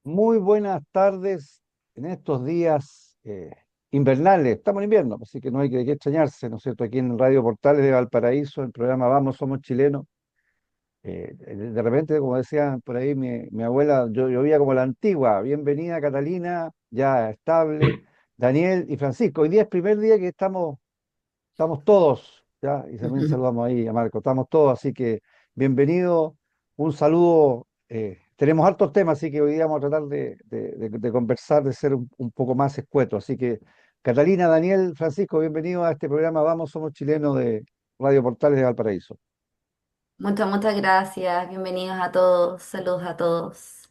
Muy buenas tardes en estos días invernales. Estamos en invierno, así que no hay que extrañarse, ¿no es cierto? Aquí en Radio Portales de Valparaíso, el programa Vamos, Somos Chilenos. De repente, como decían por ahí mi abuela, yo veía como la antigua. Bienvenida Catalina, ya estable, Daniel y Francisco. Hoy día es primer día que estamos todos, ¿ya? Y también saludamos ahí a Marco, estamos todos, así que bienvenido, un saludo. Tenemos hartos temas, así que hoy día vamos a tratar de conversar, de ser un poco más escueto. Así que, Catalina, Daniel, Francisco, bienvenido a este programa Vamos, Somos Chilenos de Radio Portales de Valparaíso. Muchas gracias. Bienvenidos a todos. Saludos a todos.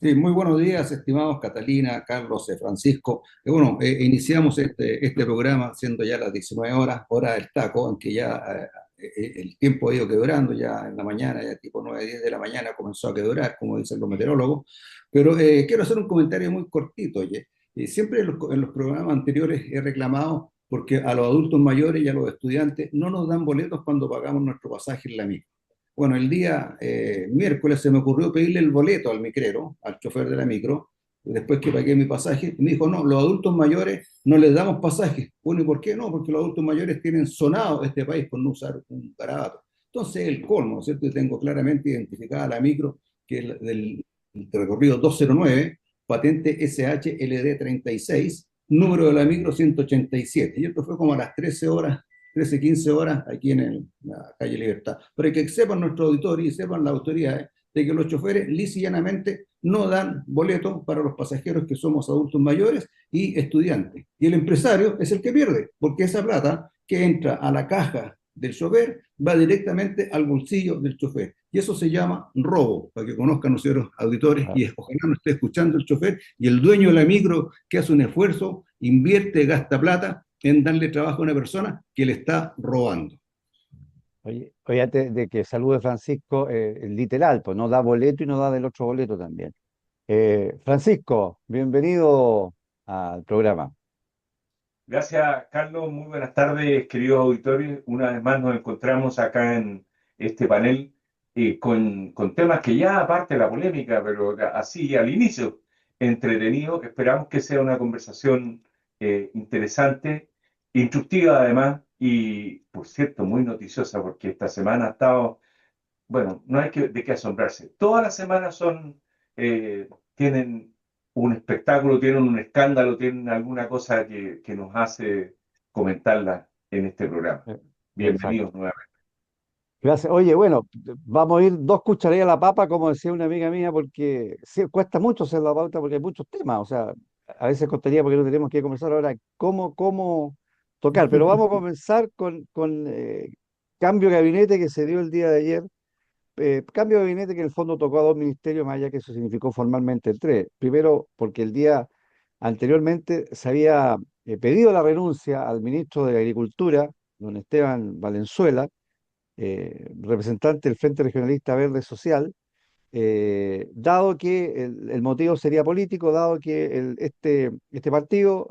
Sí, muy buenos días, estimados Catalina, Carlos, Francisco. Iniciamos este programa siendo ya las 19 horas, hora del taco, aunque ya el tiempo ha ido quebrando, ya en la mañana, ya tipo 9 10 de la mañana comenzó a quebrar, como dicen los meteorólogos. Pero quiero hacer un comentario muy cortito, oye. Siempre en los programas anteriores he reclamado porque a los adultos mayores y a los estudiantes no nos dan boletos cuando pagamos nuestro pasaje en la micro. Bueno, el día miércoles se me ocurrió pedirle el boleto al micrero, al chofer de la micro, después que pagué mi pasaje, y me dijo, no, los adultos mayores no les damos pasajes. Bueno, ¿y por qué no? Porque los adultos mayores tienen sonado este país por no usar un garabato. Entonces, el colmo, ¿cierto? Y tengo claramente identificada la micro, que es del recorrido 209, patente SHLD 36, número de la micro 187. Y esto fue como a las 13 horas 13, 15 horas aquí en la calle Libertad. Pero hay que sepan nuestros auditores y sepan las autoridades de que los choferes lisa y llanamente no dan boletos para los pasajeros que somos adultos mayores y estudiantes. Y el empresario es el que pierde, porque esa plata que entra a la caja del chofer va directamente al bolsillo del chofer. Y eso se llama robo, para que conozcan nuestros auditores Ah, y ojalá no esté escuchando el chofer y el dueño de la micro que hace un esfuerzo, invierte, gasta plata en darle trabajo a una persona que le está robando. oye, antes de que salude Francisco, literal, pues no da boleto y no da del otro boleto también. Francisco, bienvenido al programa. Gracias, Carlos. Muy buenas tardes, queridos auditores. Una vez más nos encontramos acá en este panel con temas que ya aparte de la polémica, pero así al inicio, entretenido. Esperamos que sea una conversación interesante, instructiva además y, por cierto, muy noticiosa porque esta semana ha estado, bueno, no hay de qué asombrarse. Todas las semanas tienen un espectáculo, tienen un escándalo, tienen alguna cosa que nos hace comentarla en este programa. Eh, Bienvenidos Exacto. nuevamente. Gracias. Oye, bueno, vamos a ir dos cucharillas a la papa, como decía una amiga mía, porque sí, cuesta mucho hacer la pauta porque hay muchos temas. O sea, a veces costaría porque no tenemos que conversar ahora cómo tocar. Pero vamos a comenzar con cambio de gabinete que se dio el día de ayer. Cambio de gabinete que en el fondo tocó a dos ministerios, más allá que eso significó formalmente tres. Primero, porque el día anteriormente se había pedido la renuncia al ministro de Agricultura, don Esteban Valenzuela, representante del Frente Regionalista Verde Social, dado que el motivo sería político, dado que este partido,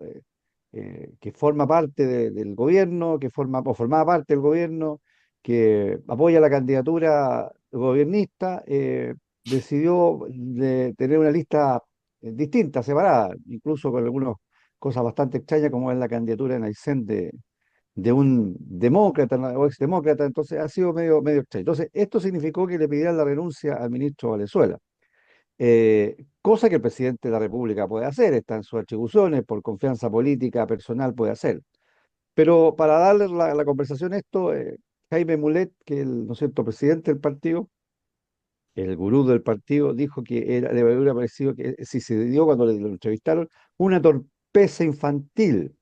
que forma parte del gobierno, o formaba parte del gobierno, que apoya la candidatura gobernista, decidió tener una lista distinta, separada, incluso con algunas cosas bastante extrañas, como es la candidatura en Aysén de un demócrata o exdemócrata, entonces ha sido medio extraño. Entonces, esto significó que le pidieran la renuncia al ministro Valenzuela, cosa que el presidente de la República puede hacer, está en sus atribuciones, por confianza política personal puede hacer. Pero para darle la conversación a esto, Jaime Mulet, que es el, ¿no es cierto?, presidente del partido, el gurú del partido, dijo que le hubiera parecido que si se dio cuando lo entrevistaron, una torpeza infantil.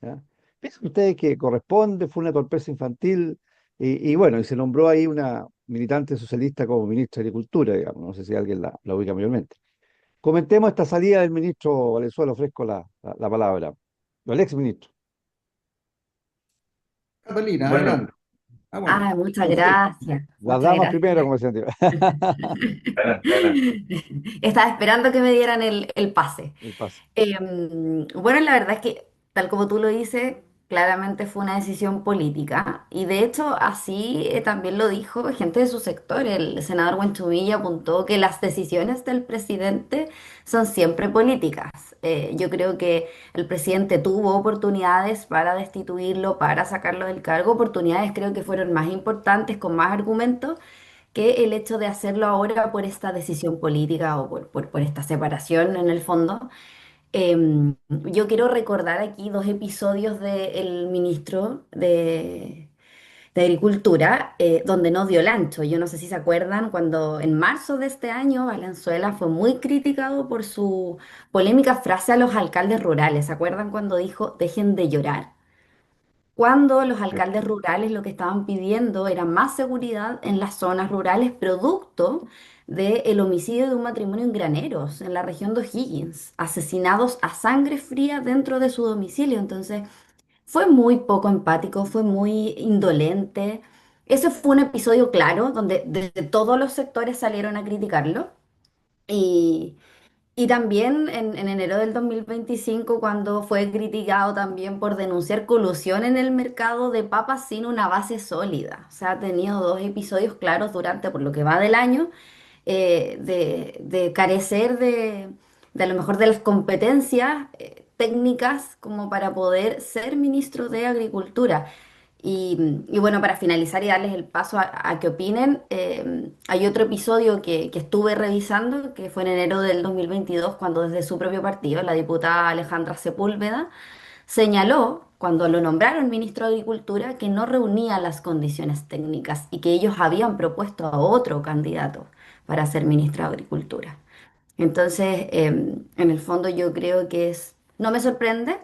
¿Ya? ¿Piensan ustedes que corresponde? Fue una torpeza infantil y bueno, y se nombró ahí una militante socialista como ministra de Agricultura, digamos, no sé si alguien la ubica mayormente. Comentemos esta salida del ministro Valenzuela, ofrezco la palabra, o el ex ministro. Catalina, Bueno, adelante. Ah, bueno, Ay, muchas Francisco. gracias. Las Muchas damas primero, gracias. como decía antes. adelante, adelante. Estaba esperando que me dieran el pase. El paso. Bueno, la verdad es que, tal como tú lo dices, Claramente fue una decisión política y de hecho así también lo dijo gente de su sector. El senador Buenchumilla apuntó que las decisiones del presidente son siempre políticas. Yo creo que el presidente tuvo oportunidades para destituirlo, para sacarlo del cargo, oportunidades creo que fueron más importantes, con más argumentos, que el hecho de hacerlo ahora por esta decisión política o por esta separación en el fondo. Yo quiero recordar aquí dos episodios del ministro de Agricultura, donde no dio el ancho. Yo no sé si se acuerdan cuando en marzo de este año Valenzuela fue muy criticado por su polémica frase a los alcaldes rurales. ¿Se acuerdan cuando dijo dejen de llorar? Cuando los alcaldes rurales lo que estaban pidiendo era más seguridad en las zonas rurales, producto del homicidio de un matrimonio en Graneros, en la región de O'Higgins, asesinados a sangre fría dentro de su domicilio. Entonces, fue muy poco empático, fue muy indolente. Ese fue un episodio claro, donde desde todos los sectores salieron a criticarlo. Y, y también en enero del 2025, cuando fue criticado también por denunciar colusión en el mercado de papas sin una base sólida. O sea, ha tenido dos episodios claros durante, por lo que va del año, de carecer de a lo mejor de las competencias técnicas como para poder ser ministro de Agricultura. Y bueno, para finalizar y darles el paso a que opinen, hay otro episodio que estuve revisando, que fue en enero del 2022, cuando desde su propio partido, la diputada Alejandra Sepúlveda, señaló, cuando lo nombraron ministro de Agricultura, que no reunía las condiciones técnicas y que ellos habían propuesto a otro candidato para ser ministro de Agricultura. Entonces, en el fondo yo creo que no me sorprende,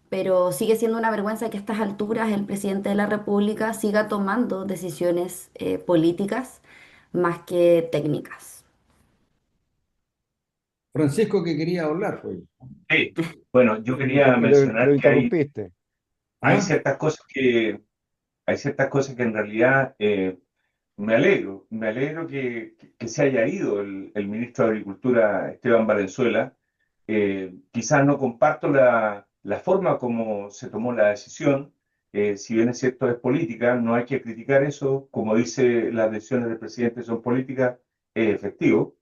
pero sigue siendo una vergüenza que a estas alturas el presidente de la República siga tomando decisiones políticas más que técnicas. Francisco, que quería hablar, pues. Sí, bueno, yo quería Y lo mencionar que interrumpiste. hay ¿Ah? ciertas cosas hay ciertas cosas que en realidad me alegro que se haya ido el ministro de Agricultura, Esteban Valenzuela. Quizás no comparto la forma como se tomó la decisión. Si bien es cierto, es política, no hay que criticar eso. Como dice, las decisiones del presidente son políticas, es efectivo.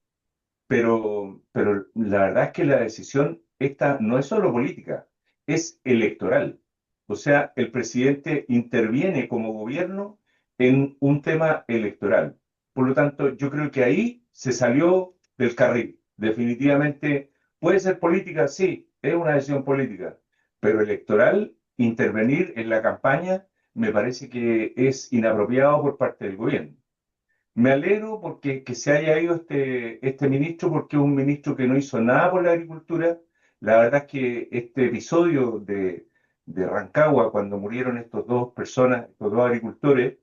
Pero la verdad es que la decisión esta no es solo política, es electoral. O sea, el presidente interviene como gobierno en un tema electoral. Por lo tanto, yo creo que ahí se salió del carril. Definitivamente, puede ser política, sí, es una decisión política, pero electoral, intervenir en la campaña, me parece que es inapropiado por parte del gobierno. Me alegro porque que se haya ido este ministro, porque es un ministro que no hizo nada por la agricultura. La verdad es que este episodio de Rancagua, cuando murieron estos dos personas, estos dos agricultores,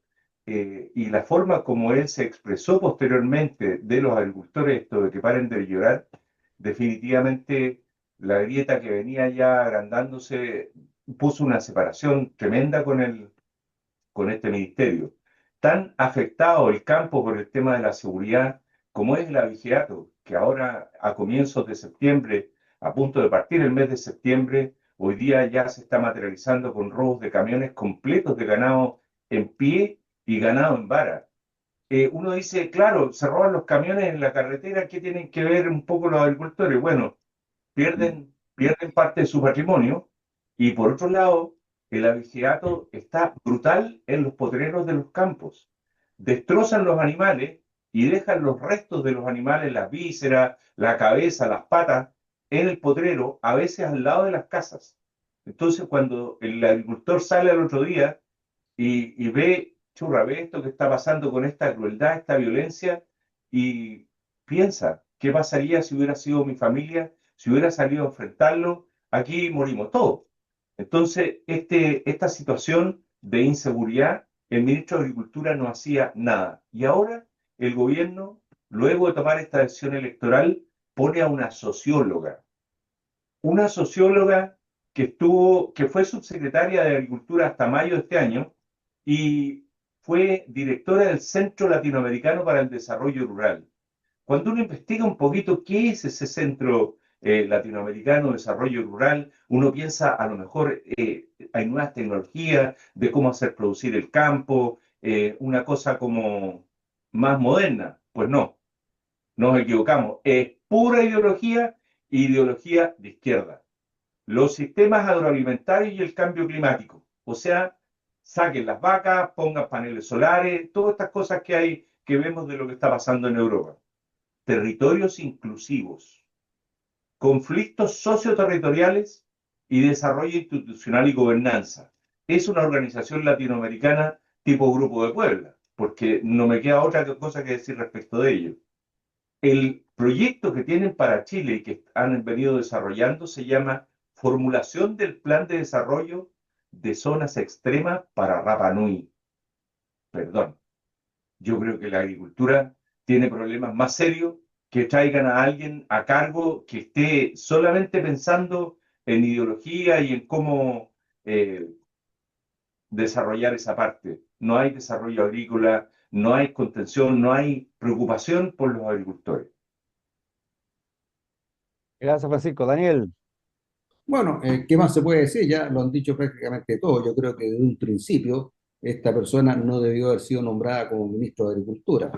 y la forma como él se expresó posteriormente de los agricultores, esto de que paren de llorar, definitivamente la grieta que venía ya agrandándose puso una separación tremenda con este ministerio. Tan afectado el campo por el tema de la seguridad como es el abigeato, que ahora a comienzos de septiembre, a punto de partir el mes de septiembre, hoy día ya se está materializando con robos de camiones completos de ganado en pie y ganado en vara. Uno dice, claro, se roban los camiones en la carretera, ¿qué tienen que ver un poco los agricultores? Bueno, pierden parte de su patrimonio y por otro lado, el abigeato está brutal en los potreros de los campos. Destrozan los animales y dejan los restos de los animales, las vísceras, la cabeza, las patas, en el potrero, a veces al lado de las casas. Entonces, cuando el agricultor sale al otro día y ve, churra, ve esto que está pasando con esta crueldad, esta violencia, y piensa, ¿qué pasaría si hubiera sido mi familia, si hubiera salido a enfrentarlo? Aquí morimos todos. Entonces, esta situación de inseguridad, el ministro de Agricultura no hacía nada. Y ahora el gobierno, luego de tomar esta decisión electoral, pone a una socióloga que fue subsecretaria de Agricultura hasta mayo de este año y fue directora del Centro Latinoamericano para el Desarrollo Rural. Cuando uno investiga un poquito qué es ese centro latinoamericano, desarrollo rural, uno piensa a lo mejor hay nuevas tecnologías de cómo hacer producir el campo, una cosa como más moderna. Pues no, nos equivocamos. Es pura ideología, ideología de izquierda. Los sistemas agroalimentarios y el cambio climático. O sea, saquen las vacas, pongan paneles solares, todas estas cosas que hay, que vemos de lo que está pasando en Europa. Territorios inclusivos, conflictos socioterritoriales y desarrollo institucional y gobernanza. Es una organización latinoamericana tipo Grupo de Puebla, porque no me queda otra cosa que decir respecto de ello. El proyecto que tienen para Chile y que han venido desarrollando se llama Formulación del Plan de Desarrollo de Zonas Extremas para Rapa Nui. Perdón, yo creo que la agricultura tiene problemas más serios que traigan a alguien a cargo que esté solamente pensando en ideología y en cómo desarrollar esa parte. No hay desarrollo agrícola, no hay contención, no hay preocupación por los agricultores. Gracias, Francisco. Daniel, Bueno, ¿qué más se puede decir? Ya lo han dicho prácticamente todo. Yo creo que desde un principio esta persona no debió haber sido nombrada como ministro de Agricultura.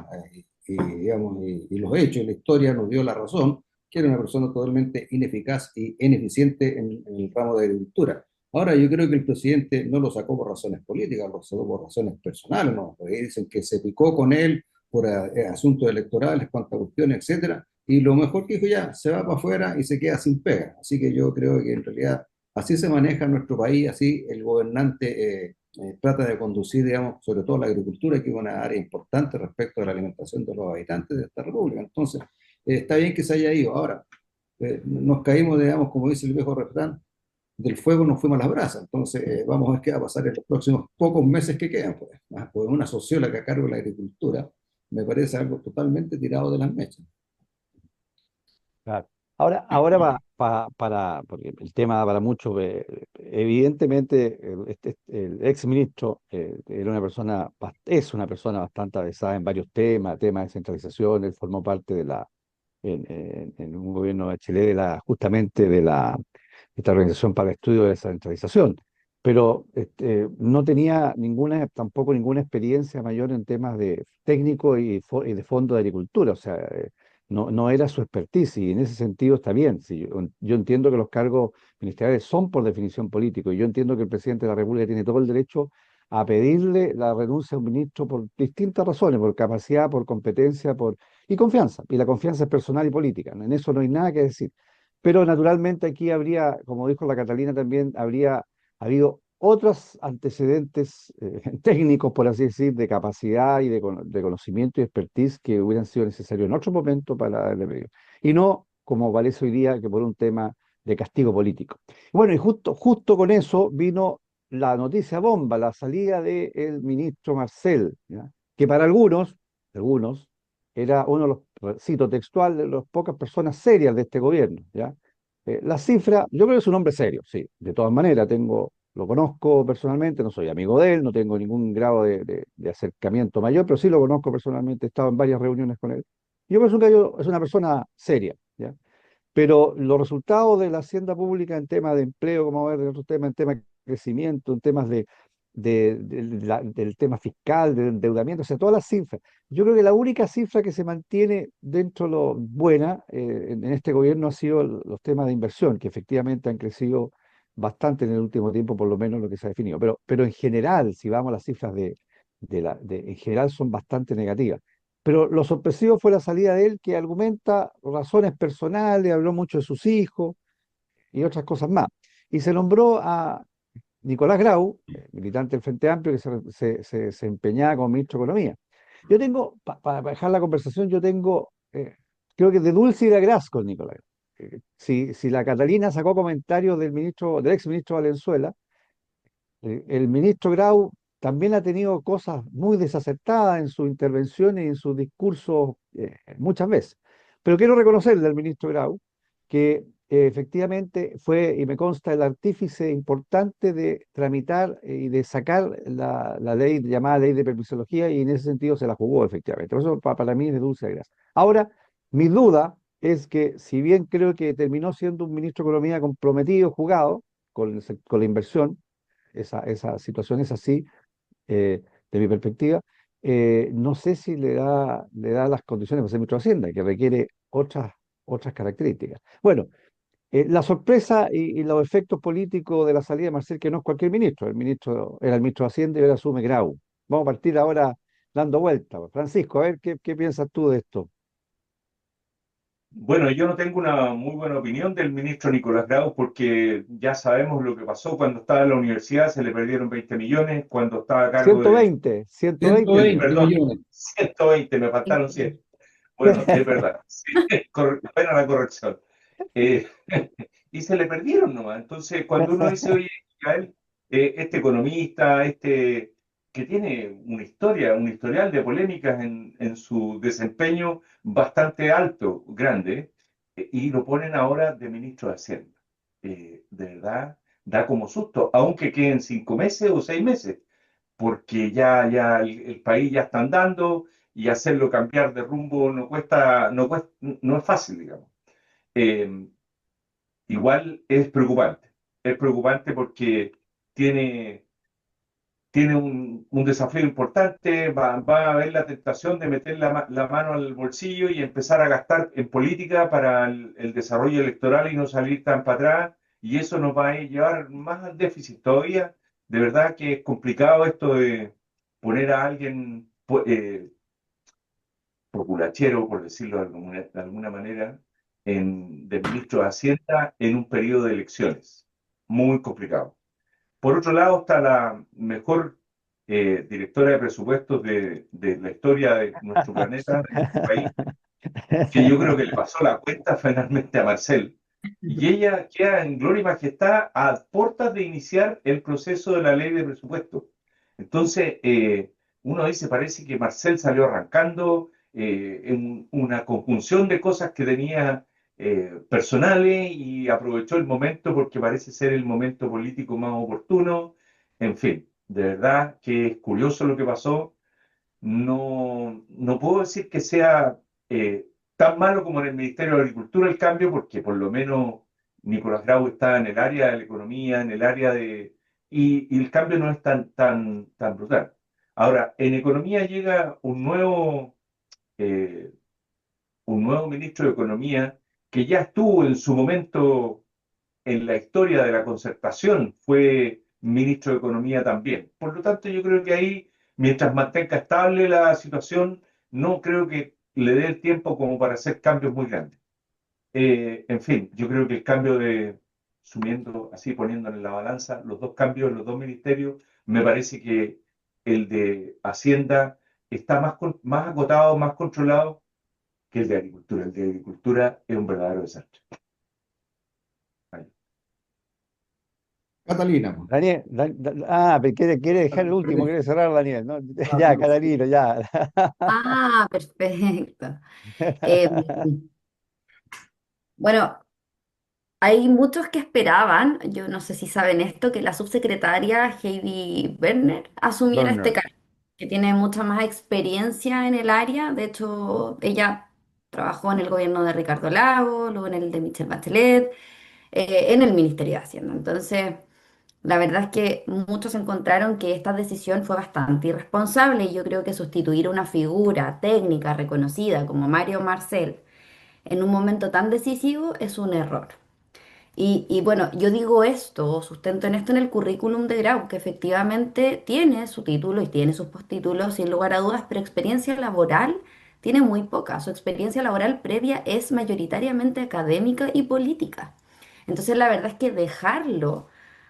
Digamos, y los hechos y la historia nos dio la razón, que era una persona totalmente ineficaz y ineficiente en el ramo de agricultura. Ahora, yo creo que el presidente no lo sacó por razones políticas, lo sacó por razones personales, ¿no? Porque dicen que se picó con él por asuntos electorales, cuantas cuestiones, etcétera, y lo mejor que dijo ya, se va para afuera y se queda sin pega. Así que yo creo que en realidad así se maneja nuestro país, así el gobernante trata de conducir, digamos, sobre todo la agricultura, que es una área importante respecto a la alimentación de los habitantes de esta república. Entonces, está bien que se haya ido. Ahora, nos caímos, digamos, como dice el viejo refrán, del fuego nos fuimos a las brasas. Entonces, vamos a ver qué va a pasar en los próximos pocos meses que quedan. Pues, pues una socióloga a cargo de la agricultura me parece algo totalmente tirado de las mechas. claro. Ahora porque el tema da para mucho, evidentemente el ex ministro era una persona, es una persona bastante avesada en varios temas de centralización. Él formó parte de en un gobierno de Chile justamente esta organización para el estudio de descentralización, pero no tenía tampoco ninguna experiencia mayor en temas de técnico y de fondo de agricultura. O sea, no era su expertise, y en ese sentido está bien. Sí, yo entiendo que los cargos ministeriales son por definición políticos, y yo entiendo que el presidente de la República tiene todo el derecho a pedirle la renuncia a un ministro por distintas razones, por capacidad, por competencia, y confianza. Y la confianza es personal y política. En eso no hay nada que decir. Pero naturalmente aquí habría, como dijo la Catalina también, habría habido otros antecedentes técnicos, por así decir, de capacidad y de conocimiento y expertise que hubieran sido necesarios en otro momento para darle medio. Y no, como parece hoy día, que por un tema de castigo político. Bueno, y justo con eso vino la noticia bomba, la salida del ministro Marcel, ¿ya? Que para algunos, era uno de los, cito textual, de las pocas personas serias de este gobierno, ¿ya? La cifra, yo creo que es un hombre serio, sí, de todas maneras, lo conozco personalmente, no soy amigo de él, no tengo ningún grado de acercamiento mayor, pero sí lo conozco personalmente, he estado en varias reuniones con él. Yo creo que es una persona seria, ¿ya? Pero los resultados de la hacienda pública en temas de empleo, como ver, de otros temas, en temas de crecimiento, en temas del tema fiscal, del endeudamiento, o sea, todas las cifras. Yo creo que la única cifra que se mantiene dentro de lo buena en este gobierno ha sido los temas de inversión, que efectivamente han crecido bastante en el último tiempo, por lo menos lo que se ha definido. Pero en general, si vamos a las cifras en general son bastante negativas. Pero lo sorpresivo fue la salida de él, que argumenta razones personales, habló mucho de sus hijos y otras cosas más. Y se nombró a Nicolás Grau, militante del Frente Amplio, que se empeñaba como ministro de Economía. Yo tengo, para dejar la conversación, creo que de dulce y de agraz con Nicolás Grau. Si la Catalina sacó comentarios del ex ministro Valenzuela, el ministro Grau también ha tenido cosas muy desacertadas en sus intervenciones y en sus discursos muchas veces. Pero quiero reconocerle al ministro Grau que efectivamente fue, y me consta, el artífice importante de tramitar y de sacar la ley llamada ley de permisología, y en ese sentido se la jugó efectivamente. Por eso para mí es de dulce a gracia. Ahora, mi duda es que si bien creo que terminó siendo un ministro de Economía comprometido, jugado con la inversión, esa situación es así, eh, de mi perspectiva, no sé si le da las condiciones para ser ministro de Hacienda, que requiere otras características. Bueno, la sorpresa y los efectos políticos de la salida de Marcel, que no es cualquier ministro, el ministro era el ministro de Hacienda y ahora asume Grau. Vamos a partir ahora dando vuelta. Francisco, a ver qué piensas tú de esto. Bueno, yo no tengo una muy buena opinión del ministro Nicolás Grau porque ya sabemos lo que pasó cuando estaba en la universidad, se le perdieron 20 millones, cuando estaba a cargo de, 120 120 millones. perdón, millones. 120, me faltaron 100. Bueno, es verdad, sí, buena la corrección. Eh, y se le perdieron nomás. Entonces, cuando uno dice, oye, Israel, este economista, que tiene una historia, un historial de polémicas en su desempeño bastante alto, grande, y lo ponen ahora de ministro de Hacienda. De verdad, da como susto, aunque queden 5 meses o 6 meses, porque ya el país ya está andando y hacerlo cambiar de rumbo no es fácil, digamos. Eh, Igual es preocupante porque tiene, tiene un desafío importante, va a haber la tentación de meter la mano al bolsillo y empezar a gastar en política para el desarrollo electoral y no salir tan para atrás, y eso nos va a llevar más al déficit todavía. De verdad que es complicado esto de poner a alguien populachero, por decirlo de alguna manera, de ministro de Hacienda en un periodo de elecciones. Muy complicado. Por otro lado, está la mejor directora de presupuestos de la historia de nuestro planeta, de nuestro país, que yo creo que le pasó la cuenta finalmente a Marcel. Y ella queda en gloria y majestad a puertas de iniciar el proceso de la ley de presupuesto. Entonces, uno dice, parece que Marcel salió arrancando en una conjunción de cosas que tenía personales y aprovechó el momento porque parece ser el momento político más oportuno. En fin, de verdad que es curioso lo que pasó. No puedo decir que sea tan malo como en el Ministerio de Agricultura el cambio, porque por lo menos Nicolás Grau está en el área de la economía, en el área de... y el cambio no es tan brutal. Ahora, en economía llega eh, un nuevo ministro de Economía que ya estuvo en su momento en la historia de la concertación, fue ministro de Economía también. Por lo tanto, yo creo que ahí, mientras mantenga estable la situación, no creo que le dé el tiempo como para hacer cambios muy grandes. En fin, yo creo que el cambio sumiendo así, poniéndole en la balanza, los dos cambios en los dos ministerios, me parece que el de Hacienda está más acotado, más controlado que el de Agricultura. El de Agricultura es un verdadero desastre. Ahí. Catalina, pues. Daniel, pero quiere dejar el último, quiere cerrar Daniel, ¿no? Ah, Ya, no, Catalino, ya. Ah, perfecto. Eh, bueno, hay muchos que esperaban, yo no sé si saben esto, que la subsecretaria Heidi Berner asumiera este Burner. cargo, que tiene mucha más experiencia en el área. De hecho, ella trabajó en el gobierno de Ricardo Lagos, luego en el de Michelle Bachelet, en el Ministerio de Hacienda. Entonces, la verdad es que muchos encontraron que esta decisión fue bastante irresponsable y yo creo que sustituir una figura técnica reconocida como Mario Marcel en un momento tan decisivo es un error. Y bueno, yo digo esto, sustento en esto en el currículum de Grau, que efectivamente tiene su título y tiene sus postítulos, sin lugar a dudas, pero experiencia laboral tiene muy poca. Su experiencia laboral previa es mayoritariamente académica y política. Entonces, la verdad es que dejarlo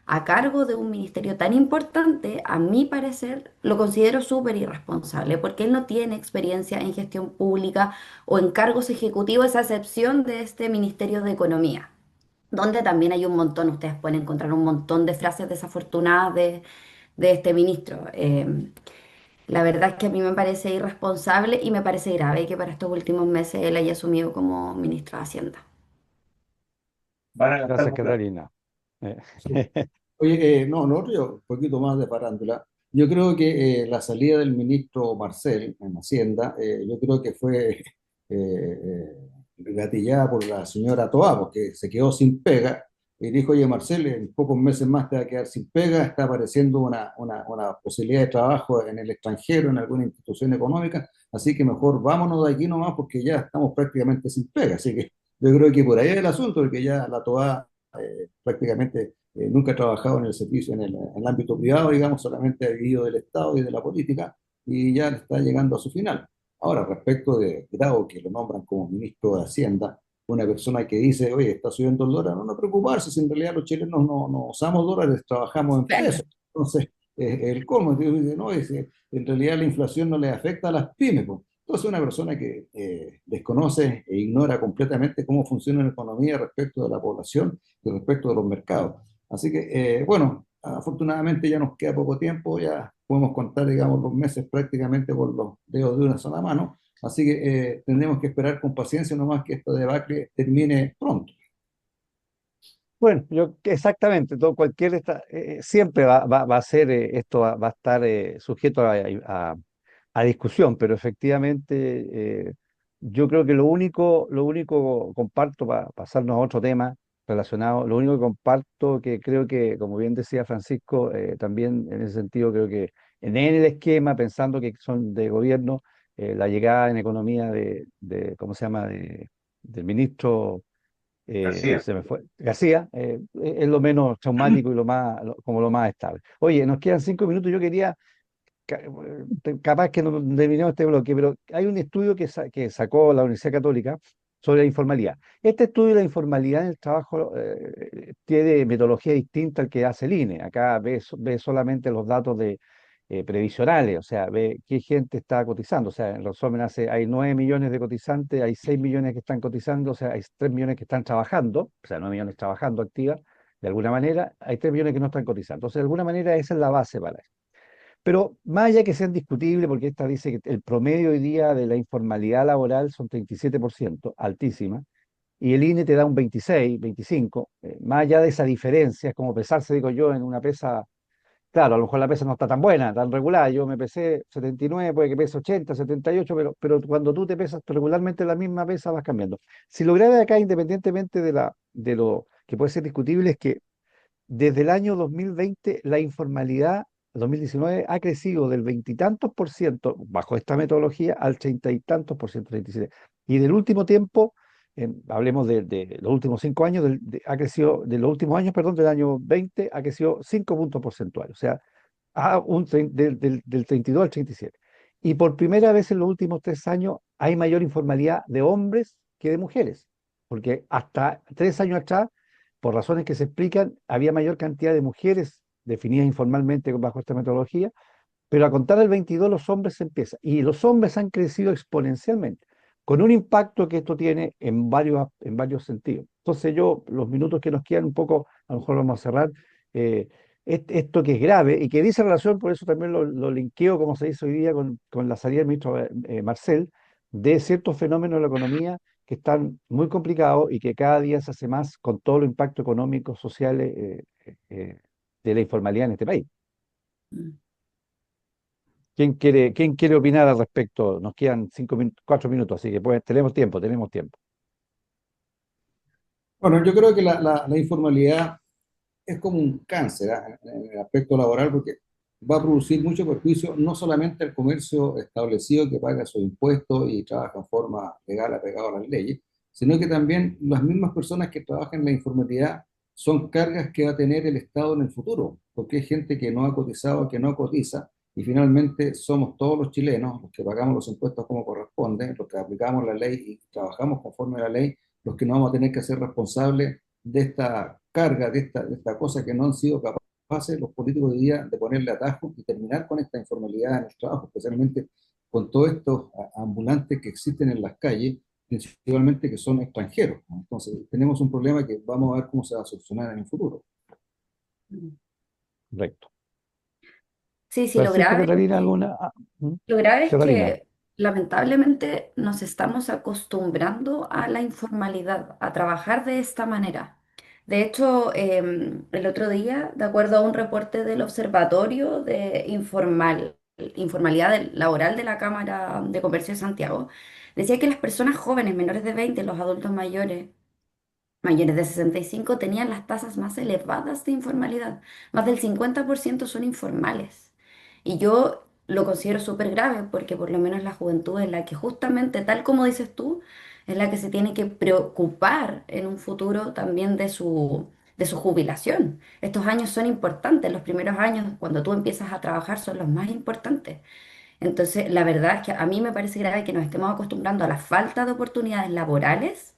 a cargo de un ministerio tan importante, a mi parecer, lo considero súper irresponsable, porque él no tiene experiencia en gestión pública o en cargos ejecutivos, esa excepción de este Ministerio de Economía, donde también hay un montón, ustedes pueden encontrar un montón de frases desafortunadas de este ministro. La verdad es que a mí me parece irresponsable y me parece grave que para estos últimos meses él haya asumido como ministro de Hacienda. Van a gastar Gracias, muy plata. Catalina. Eh, Sí. Oye, no, nosotros un poquito más de farándula. Yo creo que la salida del ministro Marcel en Hacienda, yo creo que fue gatillada por la señora Toá, porque se quedó sin pega, y dijo, oye, Marcel, en pocos meses más te va a quedar sin pega, está apareciendo una posibilidad de trabajo en el extranjero, en alguna institución económica, así que mejor vámonos de aquí nomás porque ya estamos prácticamente sin pega. Así que yo creo que por ahí es el asunto, porque ya la Toá prácticamente nunca ha trabajado en el servicio, en el ámbito privado, digamos, solamente ha vivido del Estado y de la política, y ya está llegando a su final. Ahora, respecto de Grau, que lo nombran como ministro de Hacienda, una persona que dice, oye, está subiendo el dólar, no preocuparse, si en realidad los chilenos no usamos dólares, trabajamos en Claro. pesos. Entonces, el colmo, dice, no, en realidad la inflación no le afecta a las pymes, pues. Entonces, una persona que desconoce e ignora completamente cómo funciona la economía respecto de la población y respecto de los mercados. Así que, bueno, afortunadamente ya nos queda poco tiempo, ya podemos contar, digamos, los meses prácticamente con los dedos de una sola mano. Así que tendremos que esperar con paciencia nomás que esta debacle termine pronto. Bueno, yo exactamente, todo, siempre va a ser, esto va a estar sujeto a discusión, pero efectivamente yo creo que lo único comparto para pasarnos a otro tema relacionado, lo único que comparto que creo que, como bien decía Francisco, también en ese sentido creo que en el esquema, pensando que son de gobierno, la llegada en economía ¿cómo se llama?, del ministro García. se me fue. García, es lo menos traumático y como lo más estable. Oye, nos quedan 5 minutos. Yo quería, capaz que no terminemos este bloque, pero hay un estudio que sacó la Universidad Católica sobre la informalidad. Este estudio de la informalidad en el trabajo tiene metodología distinta al que hace el INE. Acá ve solamente los datos previsionales, o sea, ve qué gente está cotizando. O sea, en resumen, hay 9 millones de cotizantes, hay 6 millones que están cotizando, o sea, hay 3 millones que están trabajando, o sea, 9 millones trabajando activas, de alguna manera, hay 3 millones que no están cotizando. Entonces, de alguna manera, esa es la base para eso. Pero más allá que sean discutibles, porque esta dice que el promedio hoy día de la informalidad laboral son 37%, altísima, y el INE te da un 26, 25, más allá de esa diferencia, es como pesarse, digo yo, en una pesa. Claro, a lo mejor la pesa no está tan buena, tan regular. Yo me pesé 79, puede que pese 80, 78, pero cuando tú te pesas regularmente la misma pesa vas cambiando. Si lo grave acá, independientemente de lo que puede ser discutible, es que desde el año 2020 la informalidad, 2019, ha crecido del veintitantos por ciento, bajo esta metodología, al treinta y tantos por ciento, 37. Y del último tiempo, hablemos de los últimos 5 años, ha crecido, de los últimos años, perdón, del año 20, ha crecido 5 puntos porcentuales, o sea, del 32 al 37. Y por primera vez en los últimos 3 años hay mayor informalidad de hombres que de mujeres, porque hasta 3 años atrás, por razones que se explican, había mayor cantidad de mujeres definidas informalmente bajo esta metodología, pero a contar del 22 los hombres se empieza, y los hombres han crecido exponencialmente, con un impacto que esto tiene en varios sentidos. Entonces yo, los minutos que nos quedan un poco, a lo mejor vamos a cerrar, eh, esto que es grave y que dice relación, por eso también lo linkeo, como se dice hoy día, con la salida del ministro Marcel, de ciertos fenómenos de la economía que están muy complicados y que cada día se hace más con todo el impacto económico, social de la informalidad en este país. Mm. ¿Quién quiere opinar al respecto? Nos quedan 4 minutos, así que pues, tenemos tiempo, tenemos tiempo. Bueno, yo creo que la informalidad es como un cáncer, ¿ah? En el aspecto laboral, porque va a producir mucho perjuicio no solamente al comercio establecido que paga sus impuestos y trabaja en forma legal apegado a las leyes, sino que también las mismas personas que trabajan en la informalidad son cargas que va a tener el Estado en el futuro, porque hay gente que no ha cotizado, que no cotiza, y finalmente somos todos los chilenos los que pagamos los impuestos como corresponde, los que aplicamos la ley y trabajamos conforme a la ley, los que no vamos a tener que ser responsables de esta carga, de esta cosa que no han sido capaces los políticos de día de ponerle atajo y terminar con esta informalidad en el trabajo, especialmente con todos estos ambulantes que existen en las calles, principalmente que son extranjeros, ¿no? Entonces, tenemos un problema que vamos a ver cómo se va a solucionar en el futuro. Mm. Correcto. Sí, sí, lo Francisco, grave Catalina, alguna. ¿Mm? Lo grave es Catalina. que lamentablemente nos estamos acostumbrando a la informalidad, a trabajar de esta manera. De hecho, el otro día, de acuerdo a un reporte del Observatorio de Informalidad Laboral de la Cámara de Comercio de Santiago, decía que las personas jóvenes, menores de 20, los adultos mayores de 65, tenían las tasas más elevadas de informalidad. Más del 50% son informales. Y yo lo considero súper grave porque por lo menos la juventud es la que justamente, tal como dices tú, es la que se tiene que preocupar en un futuro también de su jubilación. Estos años son importantes, los primeros años cuando tú empiezas a trabajar son los más importantes. Entonces, la verdad es que a mí me parece grave que nos estemos acostumbrando a la falta de oportunidades laborales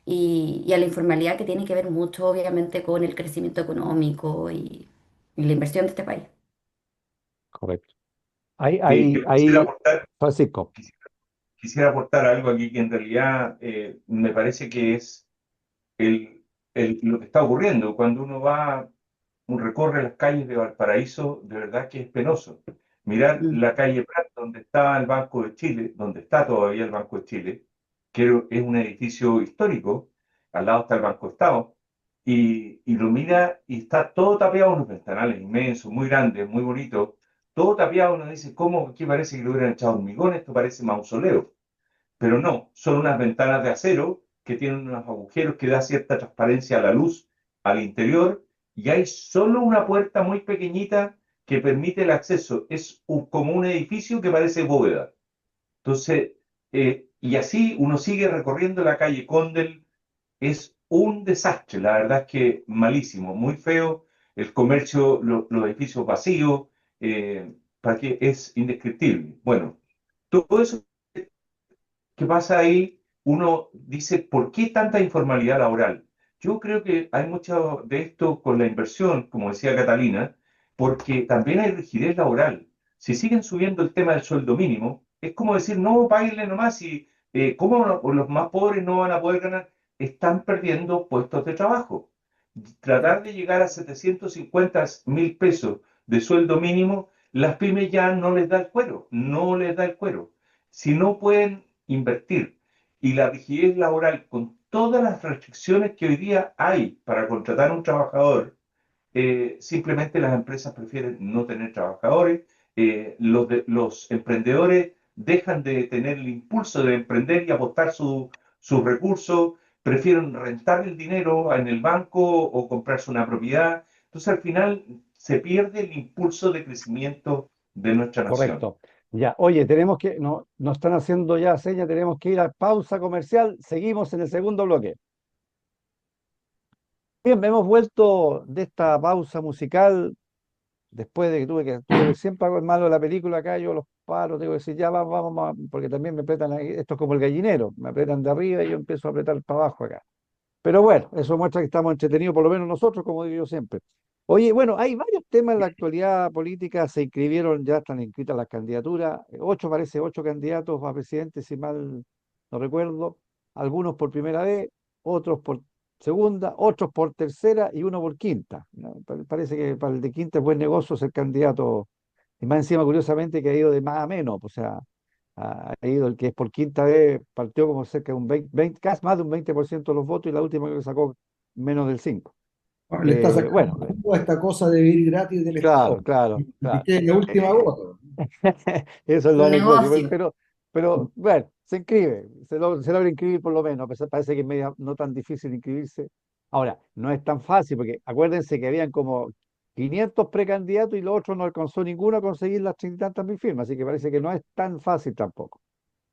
y a la informalidad que tiene que ver mucho, obviamente, con el crecimiento económico y la inversión de este país. Correcto. Ahí, Yo ahí, Francisco, quisiera aportar algo aquí que en realidad me parece que es el, lo que está ocurriendo. Cuando uno va, recorre las calles de Valparaíso, de verdad que es penoso. Mirar Mm. la calle Prat, donde está el Banco de Chile, donde está todavía el Banco de Chile, que es un edificio histórico, al lado está el Banco Estado, y lo mira y está todo tapiado, unos ventanales inmensos, muy grandes, muy bonitos, todo tapiado. Uno dice, ¿cómo? Aquí parece que le hubieran echado hormigón, esto parece mausoleo. Pero no, son unas ventanas de acero que tienen unos agujeros que da cierta transparencia a la luz al interior, y hay solo una puerta muy pequeñita que permite el acceso. Es como un edificio que parece bóveda. Entonces, y así uno sigue recorriendo la calle Condel. Es un desastre, la verdad es que malísimo, muy feo. El comercio, los edificios vacíos, para que es indescriptible. Bueno, todo eso que pasa ahí, uno dice, ¿por qué tanta informalidad laboral? Yo creo que hay mucho de esto con la inversión, como decía Catalina, porque también hay rigidez laboral. Si siguen subiendo el tema del sueldo mínimo, es como decir, no, páguenle nomás y ¿cómo los más pobres no van a poder ganar? Están perdiendo puestos de trabajo. Tratar de llegar a 750.000 pesos de sueldo mínimo, las pymes ya no les da el cuero, no les da el cuero. Si no pueden invertir y la rigidez laboral con todas las restricciones que hoy día hay para contratar a un trabajador, simplemente las empresas prefieren no tener trabajadores, los emprendedores dejan de tener el impulso de emprender y apostar sus recursos, prefieren rentar el dinero en el banco o comprarse una propiedad. Entonces al final se pierde el impulso de crecimiento de nuestra nación. correcto. Ya, oye, no, nos están haciendo ya señas, tenemos que ir a pausa comercial, seguimos en el segundo bloque. Bien, hemos vuelto de esta pausa musical después de que siempre hago el malo de la película acá, yo los paros, digo, decir, ya vamos, vamos, vamos, porque también me apretan ahí, esto es como el gallinero, me apretan de arriba y yo empiezo a apretar para abajo acá. Pero bueno, eso muestra que estamos entretenidos, por lo menos nosotros, como digo yo siempre. Oye, bueno, hay varios temas en la actualidad política, se inscribieron, ya están inscritas las candidaturas, parece 8 candidatos a presidente, si mal no recuerdo, algunos por primera vez, otros por segunda, otros por tercera y uno por quinta, ¿no? Parece que para el de quinta es buen negocio ser candidato, y más encima, curiosamente, que ha ido de más a menos, o sea, ha ido el que es por quinta vez, partió como cerca de un 20, casi más de un 20% de los votos y la última que sacó menos del 5. Bueno, le está sacando Bueno, toda esta cosa de vivir gratis del Estado. claro, claro, Y claro. que es la última gota. Eso es lo Un anecdótico, negocio. pero bueno, se inscribe, se logra inscribir por lo menos, parece que es no tan difícil inscribirse. Ahora, no es tan fácil, porque acuérdense que habían como 500 precandidatos y los otros no alcanzó ninguno a conseguir las 30 y tantas mil firmas, así que parece que no es tan fácil tampoco.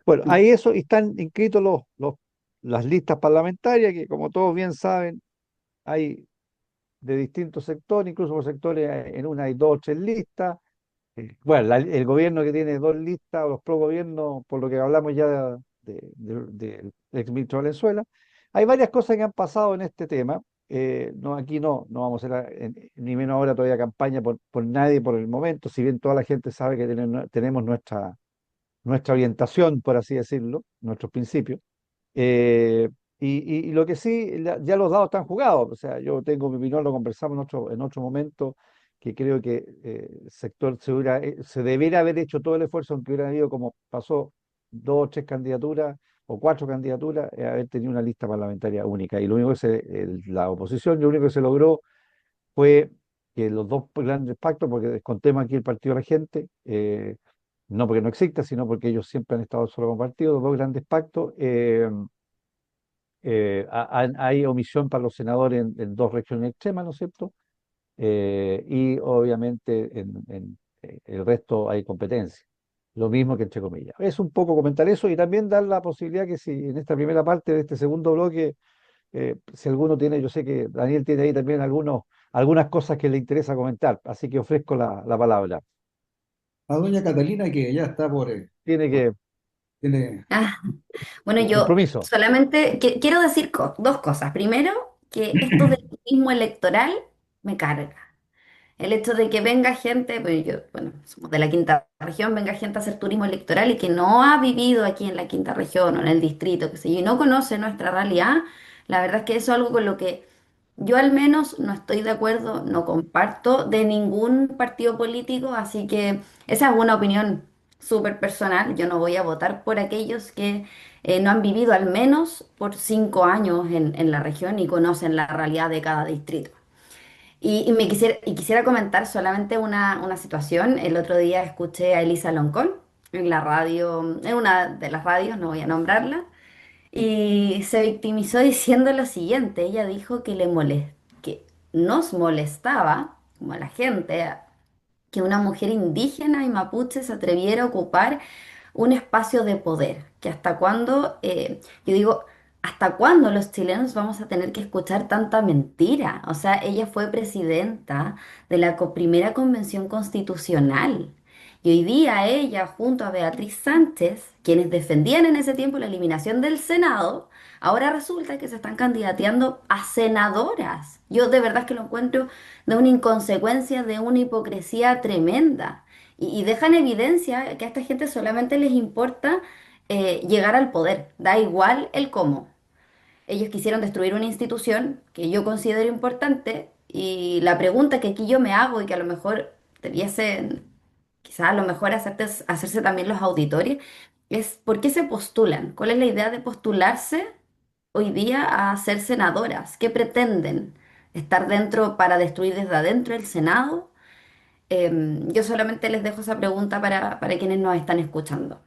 Bueno, ahí eso, y están inscritos las listas parlamentarias, que como todos bien saben, hay de distintos sectores, incluso por sectores, en una hay 2 o 3 listas. Bueno, el gobierno que tiene 2 listas, o los pro-gobiernos, por lo que hablamos ya del exministro Valenzuela. Hay varias cosas que han pasado en este tema. No, aquí no vamos a hacer ni menos ahora todavía campaña por nadie por el momento, si bien toda la gente sabe que tenemos nuestra orientación, por así decirlo, nuestros principios. Eh, y lo que sí, ya los dados están jugados. O sea, yo tengo mi opinión, lo conversamos en otro momento, que creo que el sector se debería haber hecho todo el esfuerzo, aunque hubiera habido, como pasó, 2 o 3 candidaturas o 4 candidaturas, haber tenido una lista parlamentaria única. Y lo único que la oposición, lo único que se logró fue que los dos grandes pactos, porque descontemos aquí el Partido de la Gente, no porque no exista, sino porque ellos siempre han estado solo compartidos, los dos grandes pactos. Hay omisión para los senadores en dos regiones extremas, ¿no es cierto? Y obviamente el resto hay competencia. Lo mismo que entre comillas. Es un poco comentar eso y también dar la posibilidad que si en esta primera parte de este segundo bloque, si alguno tiene, yo sé que Daniel tiene ahí también algunas cosas que le interesa comentar, así que ofrezco la palabra. A doña Catalina, que ya está Tiene que, tiene, Ah, bueno, yo compromiso, solamente quiero decir dos cosas. Primero, que esto del turismo electoral me carga. El hecho de que venga gente, pues yo, bueno, somos de la quinta región, venga gente a hacer turismo electoral y que no ha vivido aquí en la quinta región o en el distrito, qué sé yo, y no conoce nuestra realidad, la verdad es que eso es algo con lo que yo al menos no estoy de acuerdo, no comparto de ningún partido político, así que esa es una opinión súper personal. Yo no voy a votar por aquellos que no han vivido al menos por 5 años en la región y conocen la realidad de cada distrito. Y quisiera comentar solamente una situación. El otro día escuché a Elisa Loncón en la radio, en una de las radios, no voy a nombrarla, y se victimizó diciendo lo siguiente. Ella dijo que nos molestaba, como a la gente, que una mujer indígena y mapuche se atreviera a ocupar un espacio de poder, que hasta cuándo, yo digo, ¿hasta cuándo los chilenos vamos a tener que escuchar tanta mentira? O sea, ella fue presidenta de la primera convención constitucional. Y hoy día ella, junto a Beatriz Sánchez, quienes defendían en ese tiempo la eliminación del Senado, ahora resulta que se están candidateando a senadoras. Yo de verdad que lo encuentro de una inconsecuencia, de una hipocresía tremenda. Y dejan evidencia que a esta gente solamente les importa llegar al poder, da igual el cómo. Ellos quisieron destruir una institución que yo considero importante y la pregunta que aquí yo me hago y que a lo mejor debiesen, quizás a lo mejor hacerse también los auditorios, es ¿por qué se postulan? ¿Cuál es la idea de postularse hoy día a ser senadoras? ¿Qué pretenden? ¿Estar dentro para destruir desde adentro el Senado? Yo solamente les dejo esa pregunta para quienes nos están escuchando.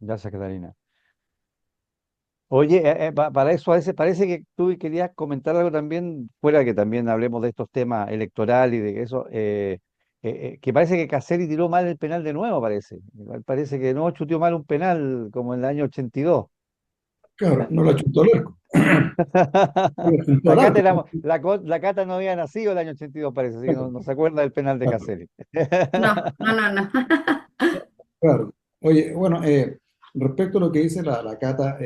gracias Catalina. Oye, para eso a veces parece que tú querías comentar algo también, fuera de que también hablemos de estos temas electorales y de eso, que parece que Caselli tiró mal el penal de nuevo, parece. Igual parece que no chuteó mal un penal como en el año 82. claro, no la chutó al arco, no la chutó al arco. La Cata no había nacido el año 82, parece, así que no se acuerda del penal de Claro, Caselli. No, no, no, no. claro. Oye, bueno, respecto a lo que dice la Cata,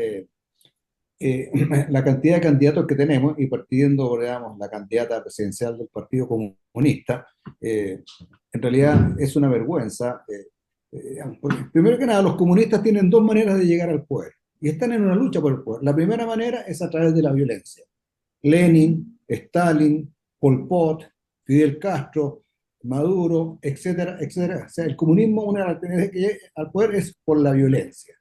la cantidad de candidatos que tenemos, y partiendo, digamos, la candidata presidencial del Partido Comunista, en realidad es una vergüenza. Porque primero que nada, los comunistas tienen dos maneras de llegar al poder, y están en una lucha por el poder. La primera manera es a través de la violencia. Lenin, Stalin, Pol Pot, Fidel Castro, Maduro, etcétera, etcétera. O sea, el comunismo, una de las maneras que llega al poder es por la violencia.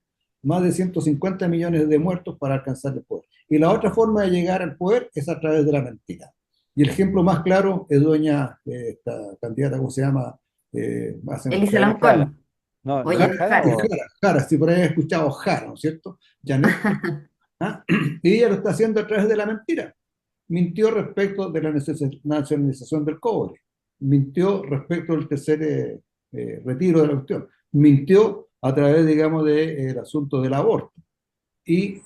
Más de 150 millones de muertos para alcanzar el poder. Y la otra forma de llegar al poder es a través de la mentira. Y el ejemplo más claro es doña, esta candidata, ¿cómo se llama? Elisa Janet Jara. Loncón. No, Oye, Janet Jara Jara. o... Jara, si por ahí he escuchado Jara, ¿no es cierto? Janet. ¿Ah? Y ella lo está haciendo a través de la mentira. Mintió respecto de la nacionalización del cobre, mintió respecto del tercer retiro de la cuestión, mintió a través, digamos, del asunto del aborto, y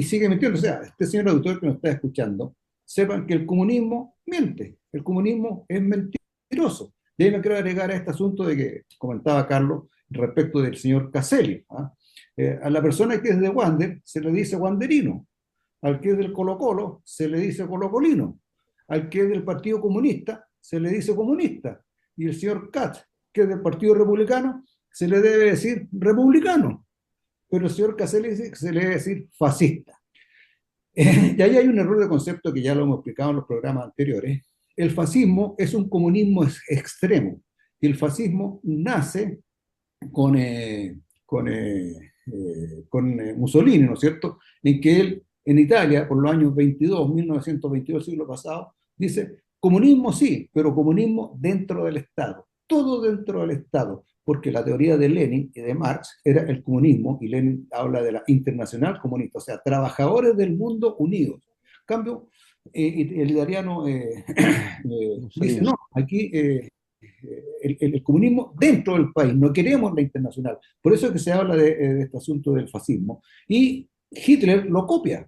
sigue mintiendo. O sea, este señor auditor que nos está escuchando, sepan que el comunismo miente, el comunismo es mentiroso. Y ahí me quiero agregar a este asunto de que comentaba Carlos respecto del señor Caselli. ¿Ah? A la persona que es de Wander se le dice wanderino, al que es del Colo Colo se le dice colocolino, al que es del Partido Comunista se le dice comunista, y el señor Katz, que es del Partido Republicano, se le debe decir republicano, pero el señor Caselli se le debe decir fascista. Y ahí hay un error de concepto que ya lo hemos explicado en los programas anteriores. El fascismo es un comunismo extremo, y el fascismo nace con, Mussolini, ¿no es cierto? En que él, en Italia, por los años 1922, siglo pasado, dice, comunismo sí, pero comunismo dentro del Estado, todo dentro del Estado, porque la teoría de Lenin y de Marx era el comunismo, y Lenin habla de la internacional comunista, o sea, trabajadores del mundo unidos. En cambio, el italiano dice, Mussolini. no, aquí el comunismo dentro del país, no queremos la internacional. Por eso es que se habla de este asunto del fascismo. Y Hitler lo copia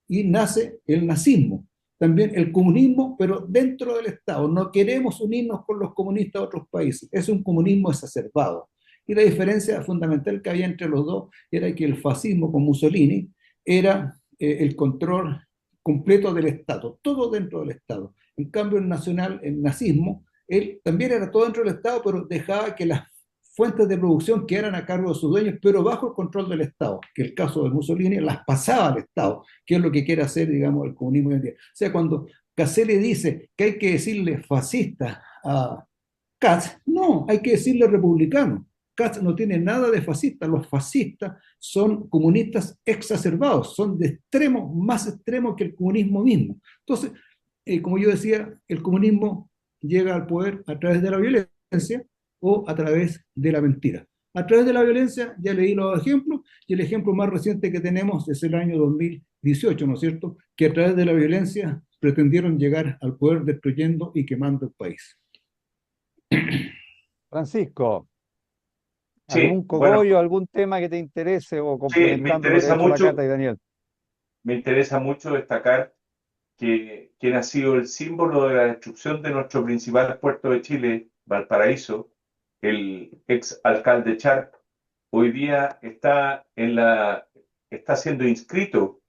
y nace el nazismo. También el comunismo, pero dentro del Estado. No queremos unirnos con los comunistas de otros países. Es un comunismo exacerbado. Y la diferencia fundamental que había entre los dos era que el fascismo con Mussolini era el control completo del Estado, todo dentro del Estado. En cambio, el nazismo, él también era todo dentro del Estado, pero dejaba que las fuentes de producción quedaran a cargo de sus dueños, pero bajo el control del Estado, que el caso de Mussolini las pasaba al Estado, que es lo que quiere hacer, digamos, el comunismo hoy en día. O sea, cuando Caselli dice que hay que decirle fascista a Katz, no, hay que decirle republicano. Katz no tiene nada de fascista, los fascistas son comunistas exacerbados, son de extremo, más extremos que el comunismo mismo. Entonces, como yo decía, el comunismo llega al poder a través de la violencia o a través de la mentira. A través de la violencia, ya leí los ejemplos, y el ejemplo más reciente que tenemos es el año 2018, ¿no es cierto?, que a través de la violencia pretendieron llegar al poder destruyendo y quemando el país. Francisco, Sí, ¿algún bueno, cogollo, algún tema que te interese o sí, complementando lo que ha dicho la Cata y Daniel? me interesa mucho destacar que quien ha sido el símbolo de la destrucción de nuestro principal puerto de Chile, Valparaíso, el ex alcalde Charp, hoy día está siendo inscrito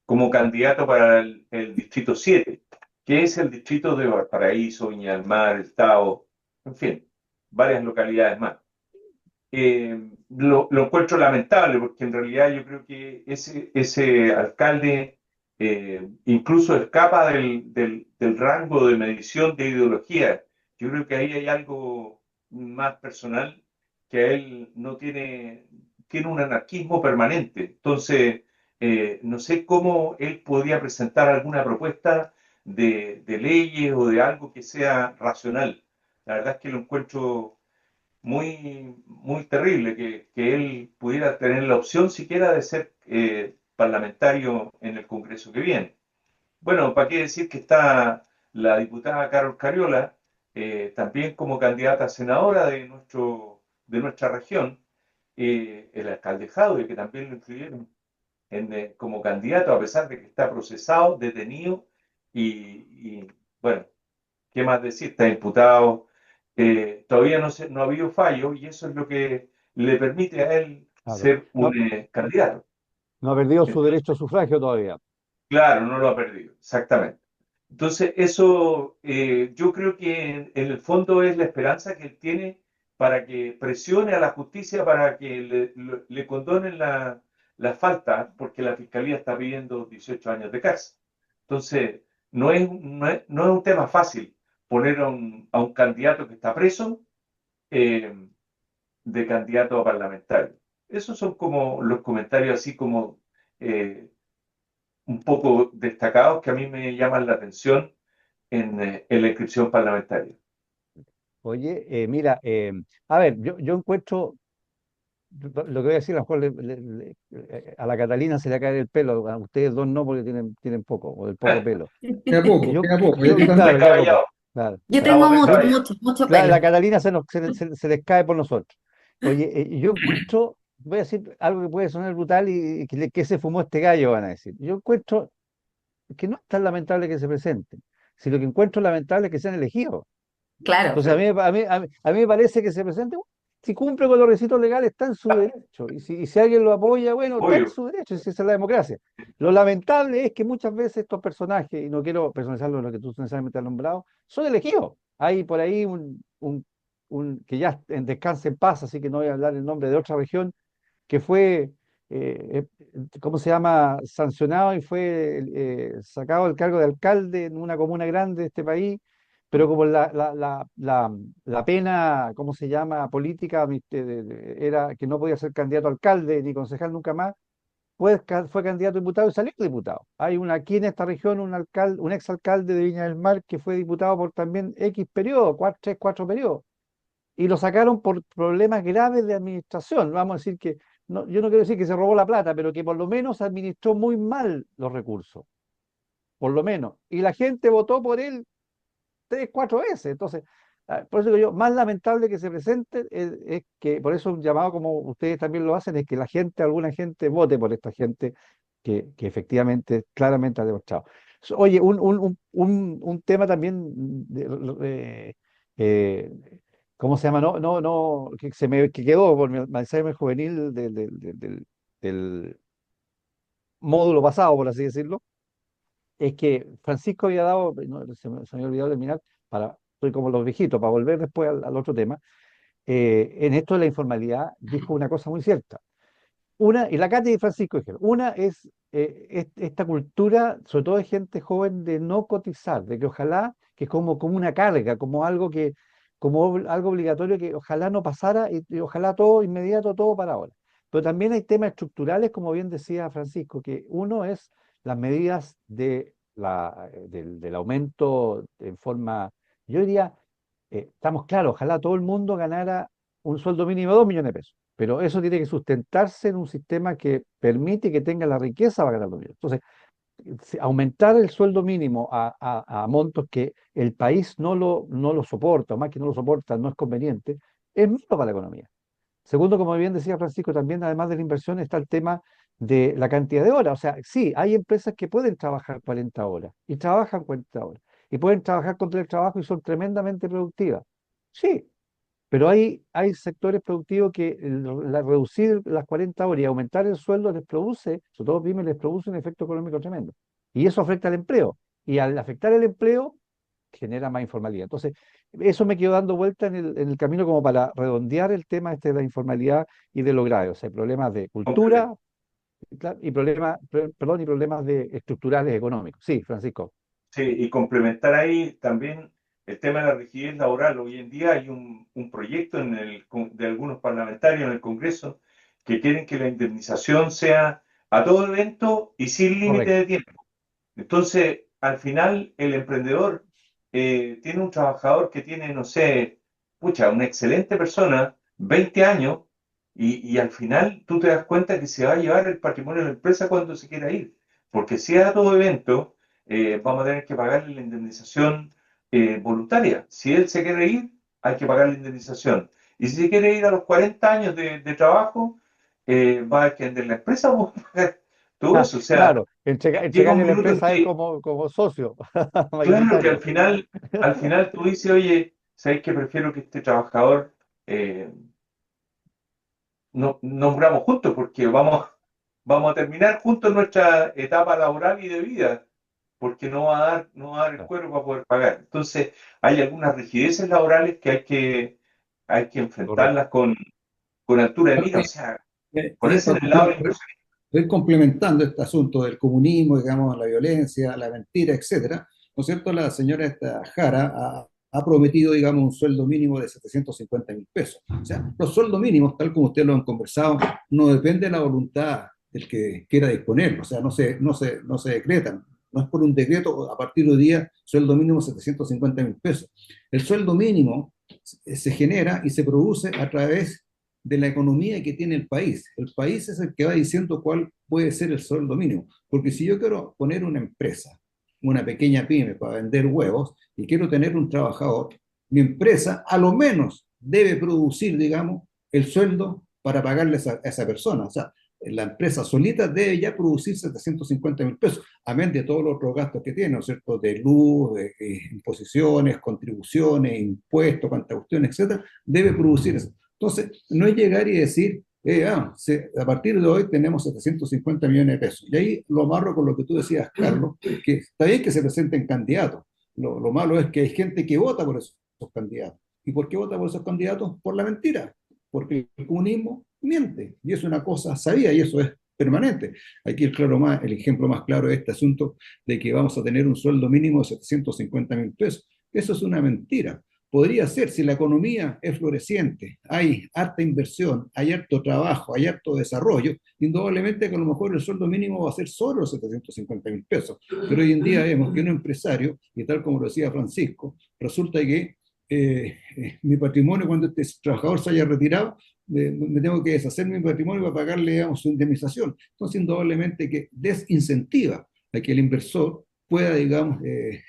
como candidato para el Distrito 7, que es el distrito de Valparaíso, Viña del Mar, El Tao, en fin, varias localidades más. Lo encuentro lamentable porque en realidad yo creo que ese alcalde incluso escapa del rango de medición de ideología. Yo creo que ahí hay algo más personal, que a él no tiene un anarquismo permanente. Entonces, no sé cómo él podría presentar alguna propuesta de leyes o de algo que sea racional. La verdad es que lo encuentro muy terrible que él pudiera tener la opción siquiera de ser parlamentario en el Congreso que viene. Bueno, ¿para qué decir que está la diputada Carol Cariola, también como candidata a senadora de nuestra región, el alcalde Jadwe, que también lo incluyeron como candidato, a pesar de que está procesado, detenido bueno, ¿qué más decir? Está imputado, todavía no ha habido fallo y eso es lo que le permite a él Claro. ser un No, candidato. no ha perdido su Entonces, derecho a sufragio todavía. claro, no lo ha perdido, exactamente. Entonces, eso yo creo que en el fondo es la esperanza que él tiene para que presione a la justicia para que le condonen la falta, porque la fiscalía está pidiendo 18 años de cárcel. Entonces, no es un tema fácil poner a un candidato que está preso eh, de candidato a parlamentario. Esos son como los comentarios así como eh, un poco destacados que a mí me llaman la atención en la inscripción parlamentaria. Oye, mira, a ver, yo encuentro, lo que voy a decir, a lo mejor a la Catalina se le cae el pelo, a ustedes dos no, porque tienen poco, o del poco pelo. Yo, Queda poco. yo, Estamos claro, queda poco, descabellados, claro. Yo Claro. tengo estamos mucho, descabellados. mucho, mucho La pelo. Catalina se les cae por nosotros. Oye, yo encuentro, voy a decir algo que puede sonar brutal y que se fumó este gallo, van a decir. Yo encuentro que no es tan lamentable que se presenten, si lo que encuentro lamentable es que sean elegidos. Claro, Entonces a mí me parece que se presente, bueno, si cumple con los requisitos legales, está en su derecho. Y si alguien lo apoya, bueno, está en Obvio. su derecho, esa es la democracia. Lo lamentable es que muchas veces estos personajes, y no quiero personalizarlo en lo que tú necesariamente has nombrado, son elegidos. Hay por ahí que ya descanse en paz, así que no voy a hablar el nombre de otra región, que fue, ¿cómo se llama?, sancionado y fue sacado del cargo de alcalde en una comuna grande de este país, pero como la pena, ¿cómo se llama?, política, era que no podía ser candidato a alcalde ni concejal nunca más, fue candidato a diputado y salió diputado. Hay aquí en esta región un exalcalde de Viña del Mar que fue diputado por también X periodo, 3, 4 periodos. y lo sacaron por problemas graves de administración. Vamos a decir que, no, yo no quiero decir que se robó la plata, pero que por lo menos administró muy mal los recursos, por lo menos. Y la gente votó por él 3, 4 veces. Entonces, por eso digo yo, más lamentable que se presente es que, por eso un llamado como ustedes también lo hacen, es que la gente, alguna gente vote por esta gente que efectivamente, claramente ha demostrado. Oye, un tema también, eh, ¿cómo se llama? No, que se me que quedó por mi Alzheimer juvenil del módulo pasado, por así decirlo, es que Francisco había dado, no, se me había olvidado terminar, estoy como los viejitos, para volver después al otro tema, en esto de la informalidad dijo una cosa muy cierta. Y la Katy y Francisco dijeron, una es esta cultura, sobre todo de gente joven, de no cotizar, de que ojalá, que es como una carga, como algo obligatorio que ojalá no pasara y ojalá todo inmediato, todo para ahora. Pero también hay temas estructurales, como bien decía Francisco, que uno es las medidas del aumento en forma, yo diría, estamos claros, ojalá todo el mundo ganara un sueldo mínimo de 2 millones de pesos, pero eso tiene que sustentarse en un sistema que permite que tenga la riqueza para ganar los millones. Entonces, aumentar el sueldo mínimo a montos que el país no lo soporta, o más que no lo soporta, no es conveniente, es malo para la economía. Segundo, como bien decía Francisco, también además de la inversión está el tema de la cantidad de horas. O sea, sí, hay empresas que pueden trabajar 40 horas y trabajan 40 horas y pueden trabajar con teletrabajo y son tremendamente productivas. Sí, pero hay sectores productivos que reducir las 40 horas y aumentar el sueldo les produce, sobre todo pymes, les produce un efecto económico tremendo. Y eso afecta al empleo. Y al afectar el empleo, genera más informalidad. Entonces, eso me quedó dando vuelta en el camino como para redondear el tema este de la informalidad y de lo grave. O sea, problemas de cultura y perdón, y problemas estructurales económicos. Sí, Francisco. Sí, y complementar ahí también el tema de la rigidez laboral. Hoy en día hay un proyecto de algunos parlamentarios en el Congreso que quieren que la indemnización sea a todo evento y sin límite Correcto. de tiempo. Entonces, al final, el emprendedor tiene un trabajador que tiene, no sé, pucha, una excelente persona, 20 años, y al final tú te das cuenta que se va a llevar el patrimonio de la empresa cuando se quiera ir. Porque si es a todo evento, vamos a tener que pagarle la indemnización voluntaria. Si él se quiere ir, hay que pagar la indemnización. Y si se quiere ir a los 40 años de trabajo, va a que vender la empresa o pagar todo Ah, eso. O sea, claro, llega un entregarle la minuto en empresa a él que, como socio claro que mayoritario. al final tú dices, oye, ¿sabes que prefiero que este trabajador eh, no, nombramos juntos porque vamos a terminar juntos nuestra etapa laboral y de vida, porque no va a dar el cuero para poder pagar. Entonces, hay algunas rigideces laborales que hay que Correcto. enfrentarlas con altura de mira, o sea, ponerse en el lado de la inversión. Ir complementando este asunto del comunismo, digamos, la violencia, la mentira, etcétera, ¿no es cierto? La señora esta Jara ha prometido, digamos, un sueldo mínimo de 750.000 pesos. O sea, los sueldos mínimos, tal como ustedes lo han conversado, no depende de la voluntad del que quiera disponerlo, o sea, no se decretan. No es por un decreto, a partir de hoy día, sueldo mínimo 750.000 pesos. El sueldo mínimo se genera y se produce a través de la economía que tiene el país. El país es el que va diciendo cuál puede ser el sueldo mínimo. Porque si yo quiero poner una empresa, una pequeña pyme para vender huevos y quiero tener un trabajador, mi empresa a lo menos debe producir, digamos, el sueldo para pagarle a esa persona. O sea, la empresa solita debe ya producir 750.000 pesos, amén de todos los otros gastos que tiene, ¿no es cierto? De luz, de imposiciones, contribuciones, impuestos, cuestiones, etcétera, debe producir eso. Entonces, no es llegar y decir, a partir de hoy tenemos 750 millones de pesos. Y ahí lo amarro con lo que tú decías, Carlos, que está bien que se presenten candidatos. Lo malo es que hay gente que vota por esos candidatos. ¿Y por qué vota por esos candidatos? Por la mentira. Porque el comunismo miente. Y es una cosa sabida y eso es permanente. Aquí el ejemplo más claro de este asunto de que vamos a tener un sueldo mínimo de 750.000 pesos. Eso es una mentira. Podría ser, si la economía es floreciente, hay harta inversión, hay harto trabajo, hay harto desarrollo, indudablemente que a lo mejor el sueldo mínimo va a ser solo los 750.000 pesos. Pero hoy en día vemos que un empresario, y tal como lo decía Francisco, resulta que mi patrimonio cuando este trabajador se haya retirado, me tengo que deshacer mi patrimonio para pagarle, digamos, su indemnización. Entonces, indudablemente que desincentiva a que el inversor pueda, digamos,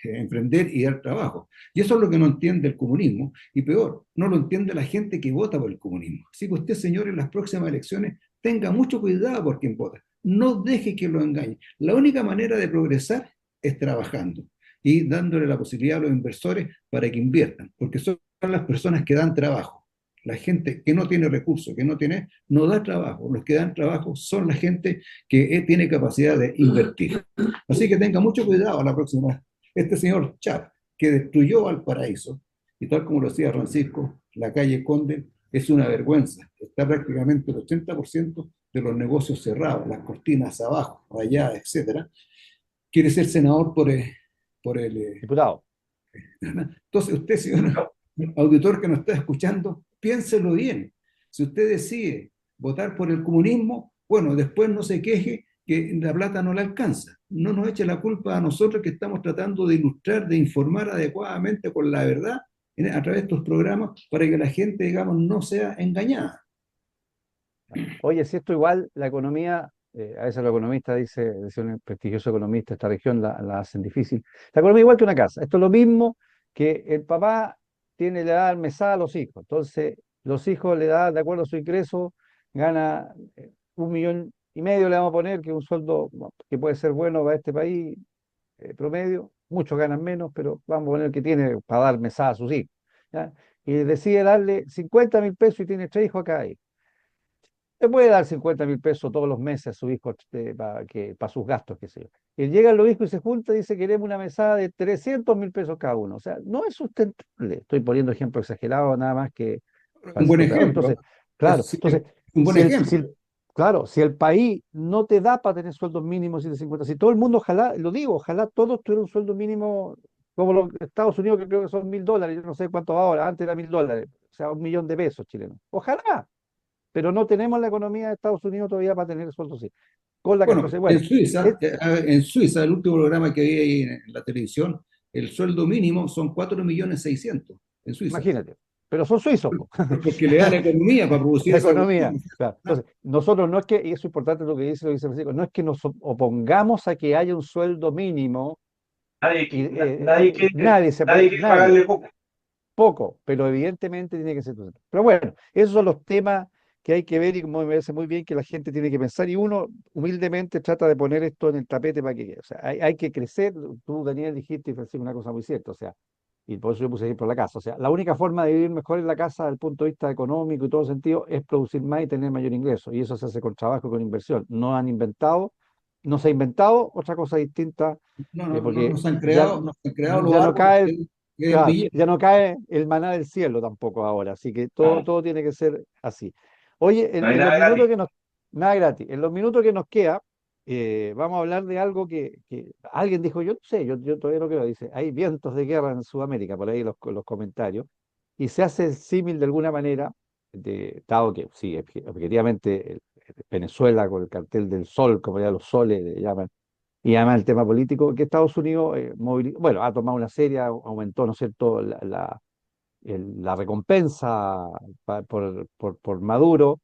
emprender y dar trabajo. Y eso es lo que no entiende el comunismo, y peor, no lo entiende la gente que vota por el comunismo. Así que usted, señor, en las próximas elecciones, tenga mucho cuidado por quien vota. No deje que lo engañe. La única manera de progresar es trabajando y dándole la posibilidad a los inversores para que inviertan, porque son las personas que dan trabajo. La gente que no tiene recursos, que no tiene, no da trabajo. Los que dan trabajo son la gente que tiene capacidad de invertir. Así que tenga mucho cuidado a la próxima. Este señor Chap, que destruyó Valparaíso, y tal como lo decía Francisco, la calle Conde es una vergüenza. Está prácticamente el 80% de los negocios cerrados, las cortinas abajo, rayadas, etcétera. Quiere ser senador por el Diputado. entonces, usted, señor auditor que nos está escuchando, piénselo bien. Si usted decide votar por el comunismo, bueno, después no se queje que la plata no le alcanza. No nos eche la culpa a nosotros que estamos tratando de ilustrar, de informar adecuadamente con la verdad a través de estos programas para que la gente, digamos, no sea engañada. Oye, si esto igual, la economía, a veces los economistas dice un prestigioso economista, esta región la hacen difícil. La economía es igual que una casa. Esto es lo mismo que el papá le da mesada a los hijos. Entonces, los hijos le dan, de acuerdo a su ingreso, gana 1,5 millones, le vamos a poner, que es un sueldo que puede ser bueno para este país, promedio. Muchos ganan menos, pero vamos a poner que tiene para dar mesada a sus hijos. ¿Ya? Y decide darle 50.000 pesos y tiene 3 hijos acá ahí. Le puede dar 50.000 pesos todos los meses a su hijo para sus gastos, qué sé yo. Y llegan los hijos y se juntan y dice, queremos una mesada de 300.000 pesos cada uno. O sea, no es sustentable. Estoy poniendo ejemplo exagerado nada más que para Un decir buen lo peor. ejemplo. Entonces, claro, Sí, entonces, un buen si el, si ejemplo. el- claro, si el país no te da para tener sueldos mínimos 750, si todo el mundo, ojalá, lo digo, ojalá todos tuvieran un sueldo mínimo como los Estados Unidos, que creo que son $1.000, yo no sé cuánto va ahora, antes era $1.000, o sea, 1 millón de pesos chilenos. Ojalá, pero no tenemos la economía de Estados Unidos todavía para tener sueldos así. Bueno, Entonces, bueno, es- En Suiza, el último programa que vi ahí en la televisión, el sueldo mínimo son 4.600.000 en Suiza. imagínate, pero son suizos, po. Porque le da la economía para producir La esa economía. cuestión. Claro. Entonces, nosotros no es que, y eso es importante lo que dice Francisco, no es que nos opongamos a que haya un sueldo mínimo, Nadie, y nadie quiere nadie, pagarle poco. poco, pero evidentemente tiene que ser. Pero bueno, esos son los temas que hay que ver y como me parece muy bien que la gente tiene que pensar y uno humildemente trata de poner esto en el tapete para que, o sea, hay que crecer. Tú, Daniel, dijiste, y Francisco, una cosa muy cierta, o sea, y por eso yo puse ejemplo la casa, o sea, la única forma de vivir mejor en la casa desde el punto de vista económico y todo sentido es producir más y tener mayor ingreso, y eso se hace con trabajo y con inversión. No se ha inventado otra cosa distinta, No porque se han ya, creado, no se han creado los ya no árboles cae que den claro, billetes. ya no cae el maná del cielo tampoco ahora, así que todo, No, todo tiene que ser así. Oye, no hay en los nada minutos gratis. que nos, nada gratis, en los minutos que nos queda, vamos a hablar de algo que alguien dijo, yo no sé, yo todavía no creo, dice, hay vientos de guerra en Sudamérica, por ahí los comentarios, y se hace símil de alguna manera, dado que sí, objetivamente Venezuela con el cartel del sol, como ya los soles le llaman, y además el tema político, que Estados Unidos bueno, ha tomado una serie, aumentó, ¿no es cierto?, la recompensa por Maduro,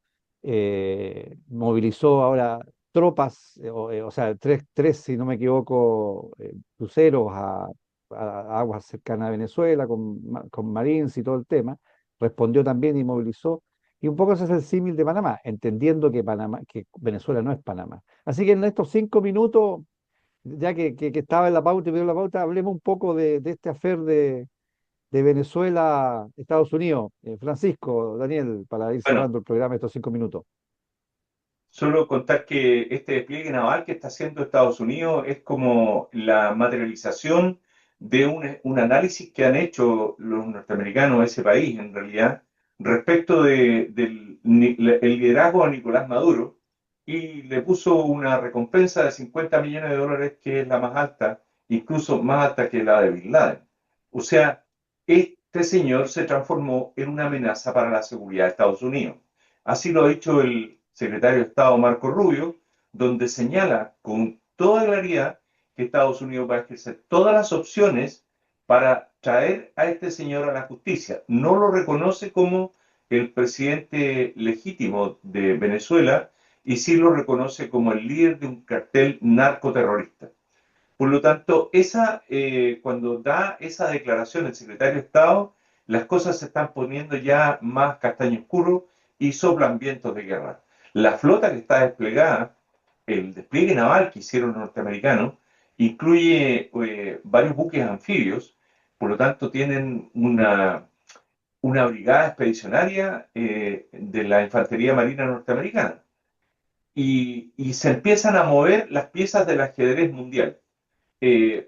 movilizó ahora tropas, o sea, tres, si no me equivoco, cruceros a aguas cercanas a Venezuela, con Marines y todo el tema, respondió también y movilizó. Y un poco ese es el símil de Panamá, entendiendo que Venezuela no es Panamá. Así que en estos 5 minutos, ya que estaba en la pauta y veo la pauta, hablemos un poco de este afer de Venezuela, Estados Unidos. Francisco, Daniel, para ir Bueno, cerrando el programa estos 5 minutos. solo contar que este despliegue naval que está haciendo Estados Unidos es como la materialización de un análisis que han hecho los norteamericanos de ese país, en realidad, respecto el liderazgo a Nicolás Maduro, y le puso una recompensa de 50 millones de dólares, que es la más alta, incluso más alta que la de Bin Laden. O sea, este señor se transformó en una amenaza para la seguridad de Estados Unidos. Así lo ha dicho el secretario de Estado Marco Rubio, donde señala con toda claridad que Estados Unidos va a ejercer todas las opciones para traer a este señor a la justicia. No lo reconoce como el presidente legítimo de Venezuela y sí lo reconoce como el líder de un cartel narcoterrorista. Por lo tanto, cuando da esa declaración el secretario de Estado, las cosas se están poniendo ya más castaño oscuro y soplan vientos de guerra. La flota que está desplegada, el despliegue naval que hicieron los norteamericanos, incluye varios buques anfibios, por lo tanto tienen una brigada expedicionaria de la Infantería Marina norteamericana. Y se empiezan a mover las piezas del ajedrez mundial.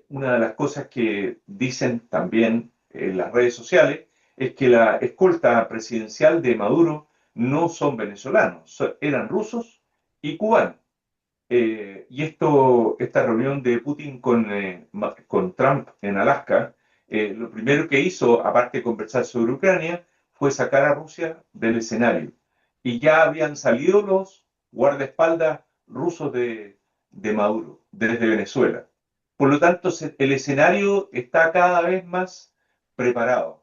Una de las cosas que dicen también en las redes sociales es que la escolta presidencial de Maduro no son venezolanos, eran rusos y cubanos. Esta reunión de Putin con Trump en Alaska, lo primero que hizo, aparte de conversar sobre Ucrania, fue sacar a Rusia del escenario. Y ya habían salido los guardaespaldas rusos de Maduro, desde Venezuela. Por lo tanto, el escenario está cada vez más preparado.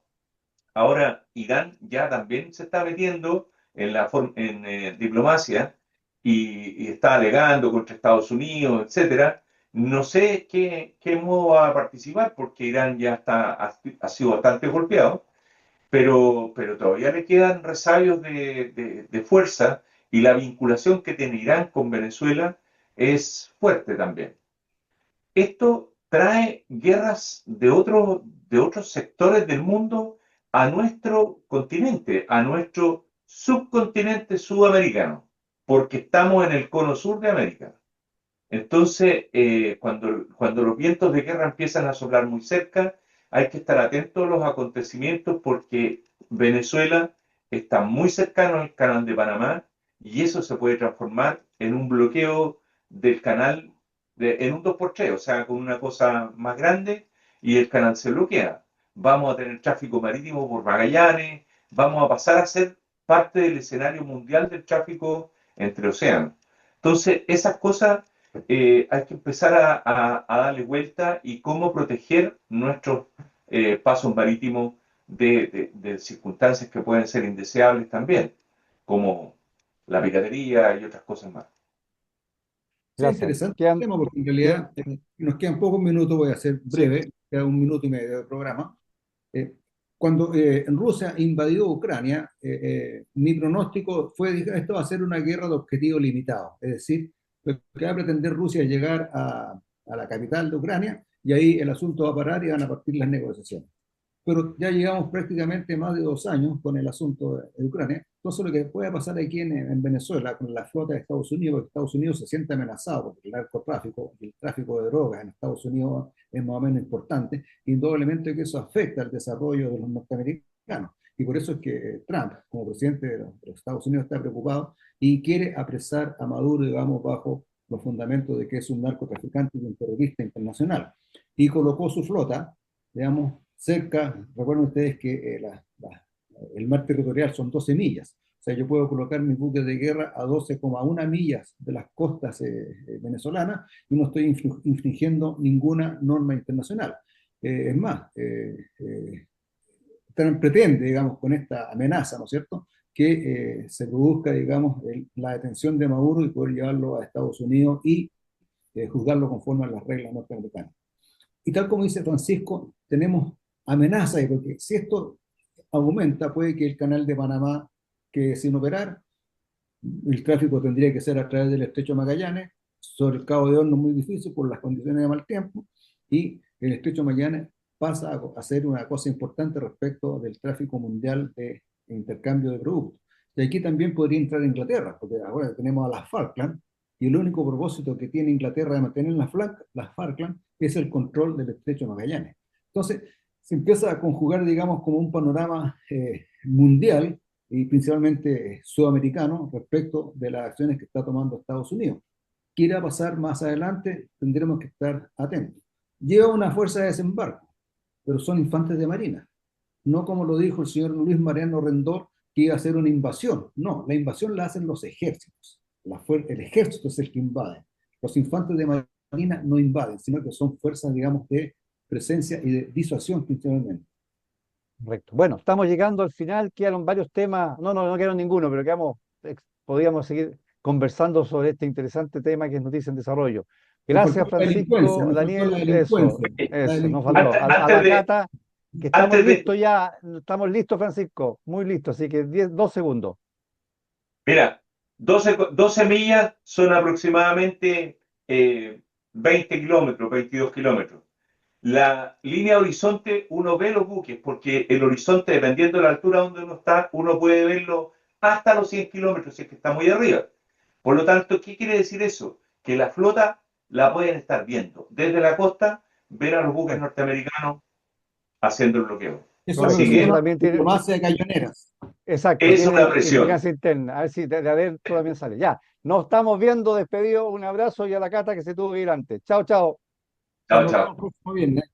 Ahora, Irán ya también se está metiendo en diplomacia y está alegando contra Estados Unidos, etcétera. No sé qué modo va a participar porque Irán ya ha sido bastante golpeado, pero todavía le quedan resabios de fuerza y la vinculación que tiene Irán con Venezuela es fuerte también. Esto trae guerras de otros sectores del mundo a nuestro continente, a nuestro subcontinente sudamericano, porque estamos en el cono sur de América. Entonces, cuando los vientos de guerra empiezan a soplar muy cerca, hay que estar atentos a los acontecimientos porque Venezuela está muy cercano al canal de Panamá y eso se puede transformar en un bloqueo del canal, en un 2x3, o sea, con una cosa más grande y el canal se bloquea. Vamos a tener tráfico marítimo por Magallanes, vamos a pasar a ser parte del escenario mundial del tráfico entre océanos. Entonces, esas cosas hay que empezar a darle vuelta y cómo proteger nuestros pasos marítimos de circunstancias que pueden ser indeseables también, como la piratería y otras cosas más. Sí, Gracias. interesante el Quedan, tema porque en quedan- realidad nos quedan pocos minutos, voy a ser Sí. breve, queda 1 minuto y medio de programa. Eh, Cuando en Rusia invadió Ucrania, mi pronóstico fue, dije, esto va a ser una guerra de objetivo limitado, es decir, lo que va a pretender Rusia es llegar a la capital de Ucrania y ahí el asunto va a parar y van a partir las negociaciones. Pero ya llevamos prácticamente más de 2 años con el asunto de Ucrania. Entonces, lo que puede pasar aquí en Venezuela con la flota de Estados Unidos, porque Estados Unidos se siente amenazado porque el narcotráfico y el tráfico de drogas en Estados Unidos es más o menos importante, indudablemente que eso afecta al desarrollo de los norteamericanos. Y por eso es que Trump, como presidente de los Estados Unidos, está preocupado y quiere apresar a Maduro, digamos, bajo los fundamentos de que es un narcotraficante y un terrorista internacional. Y colocó su flota, digamos, cerca, recuerden ustedes que el mar territorial son 12 millas, o sea, yo puedo colocar mis buques de guerra a 12,1 millas de las costas venezolanas y no estoy infringiendo ninguna norma internacional. Es más, pretende, digamos, con esta amenaza, ¿no es cierto?, que se produzca, digamos, la detención de Maduro y poder llevarlo a Estados Unidos y juzgarlo conforme a las reglas norteamericanas. Y tal como dice Francisco, tenemos amenazas, porque si esto aumenta, puede que el canal de Panamá quede sin operar, el tráfico tendría que ser a través del estrecho de Magallanes, sobre el Cabo de Hornos muy difícil por las condiciones de mal tiempo, y el estrecho de Magallanes pasa a ser una cosa importante respecto del tráfico mundial de intercambio de productos. Y aquí también podría entrar Inglaterra, porque ahora tenemos a las Falkland, y el único propósito que tiene Inglaterra de mantener las Falkland es el control del estrecho de Magallanes. Entonces, se empieza a conjugar, digamos, como un panorama mundial y principalmente sudamericano respecto de las acciones que está tomando Estados Unidos. ¿Qué irá a pasar más adelante? Tendremos que estar atentos. Lleva una fuerza de desembarco, pero son infantes de marina. No como lo dijo el señor Luis Mariano Rendón, que iba a hacer una invasión. No, la invasión la hacen los ejércitos. El ejército es el que invade. Los infantes de marina no invaden, sino que son fuerzas, digamos, de presencia y de disuasión principalmente. Correcto. Bueno, estamos llegando al final, quedaron varios temas, no quedaron ninguno, pero podríamos seguir conversando sobre este interesante tema que es Noticia en Desarrollo. Nos faltó Gracias, la delincuencia, Francisco, nos faltó la Daniel, delincuencia. La nos delincuencia. faltó. Antes, A antes la de, Cata, que estamos antes de, listos ya, estamos listos, Francisco, muy listos, así que 2 segundos. mira, 12 millas son aproximadamente 20 kilómetros, 22 kilómetros. La línea horizonte, uno ve los buques, porque el horizonte, dependiendo de la altura donde uno está, uno puede verlo hasta los 100 kilómetros, si es que está muy arriba. Por lo tanto, ¿qué quiere decir eso? Que la flota la pueden estar viendo desde la costa, ver a los buques Correcto, norteamericanos haciendo el bloqueo. Eso es lo que correcto. Así se Y eso que llama también tiene, diplomacia de cañoneras. exacto, es una tiene presión. implicancia interna. A ver si de adentro también sale. Ya, nos estamos viendo, despedido, un abrazo y a la Cata que se tuvo que ir antes. Chao, chao. Ya Chao, nos vemos chao. el próximo viernes.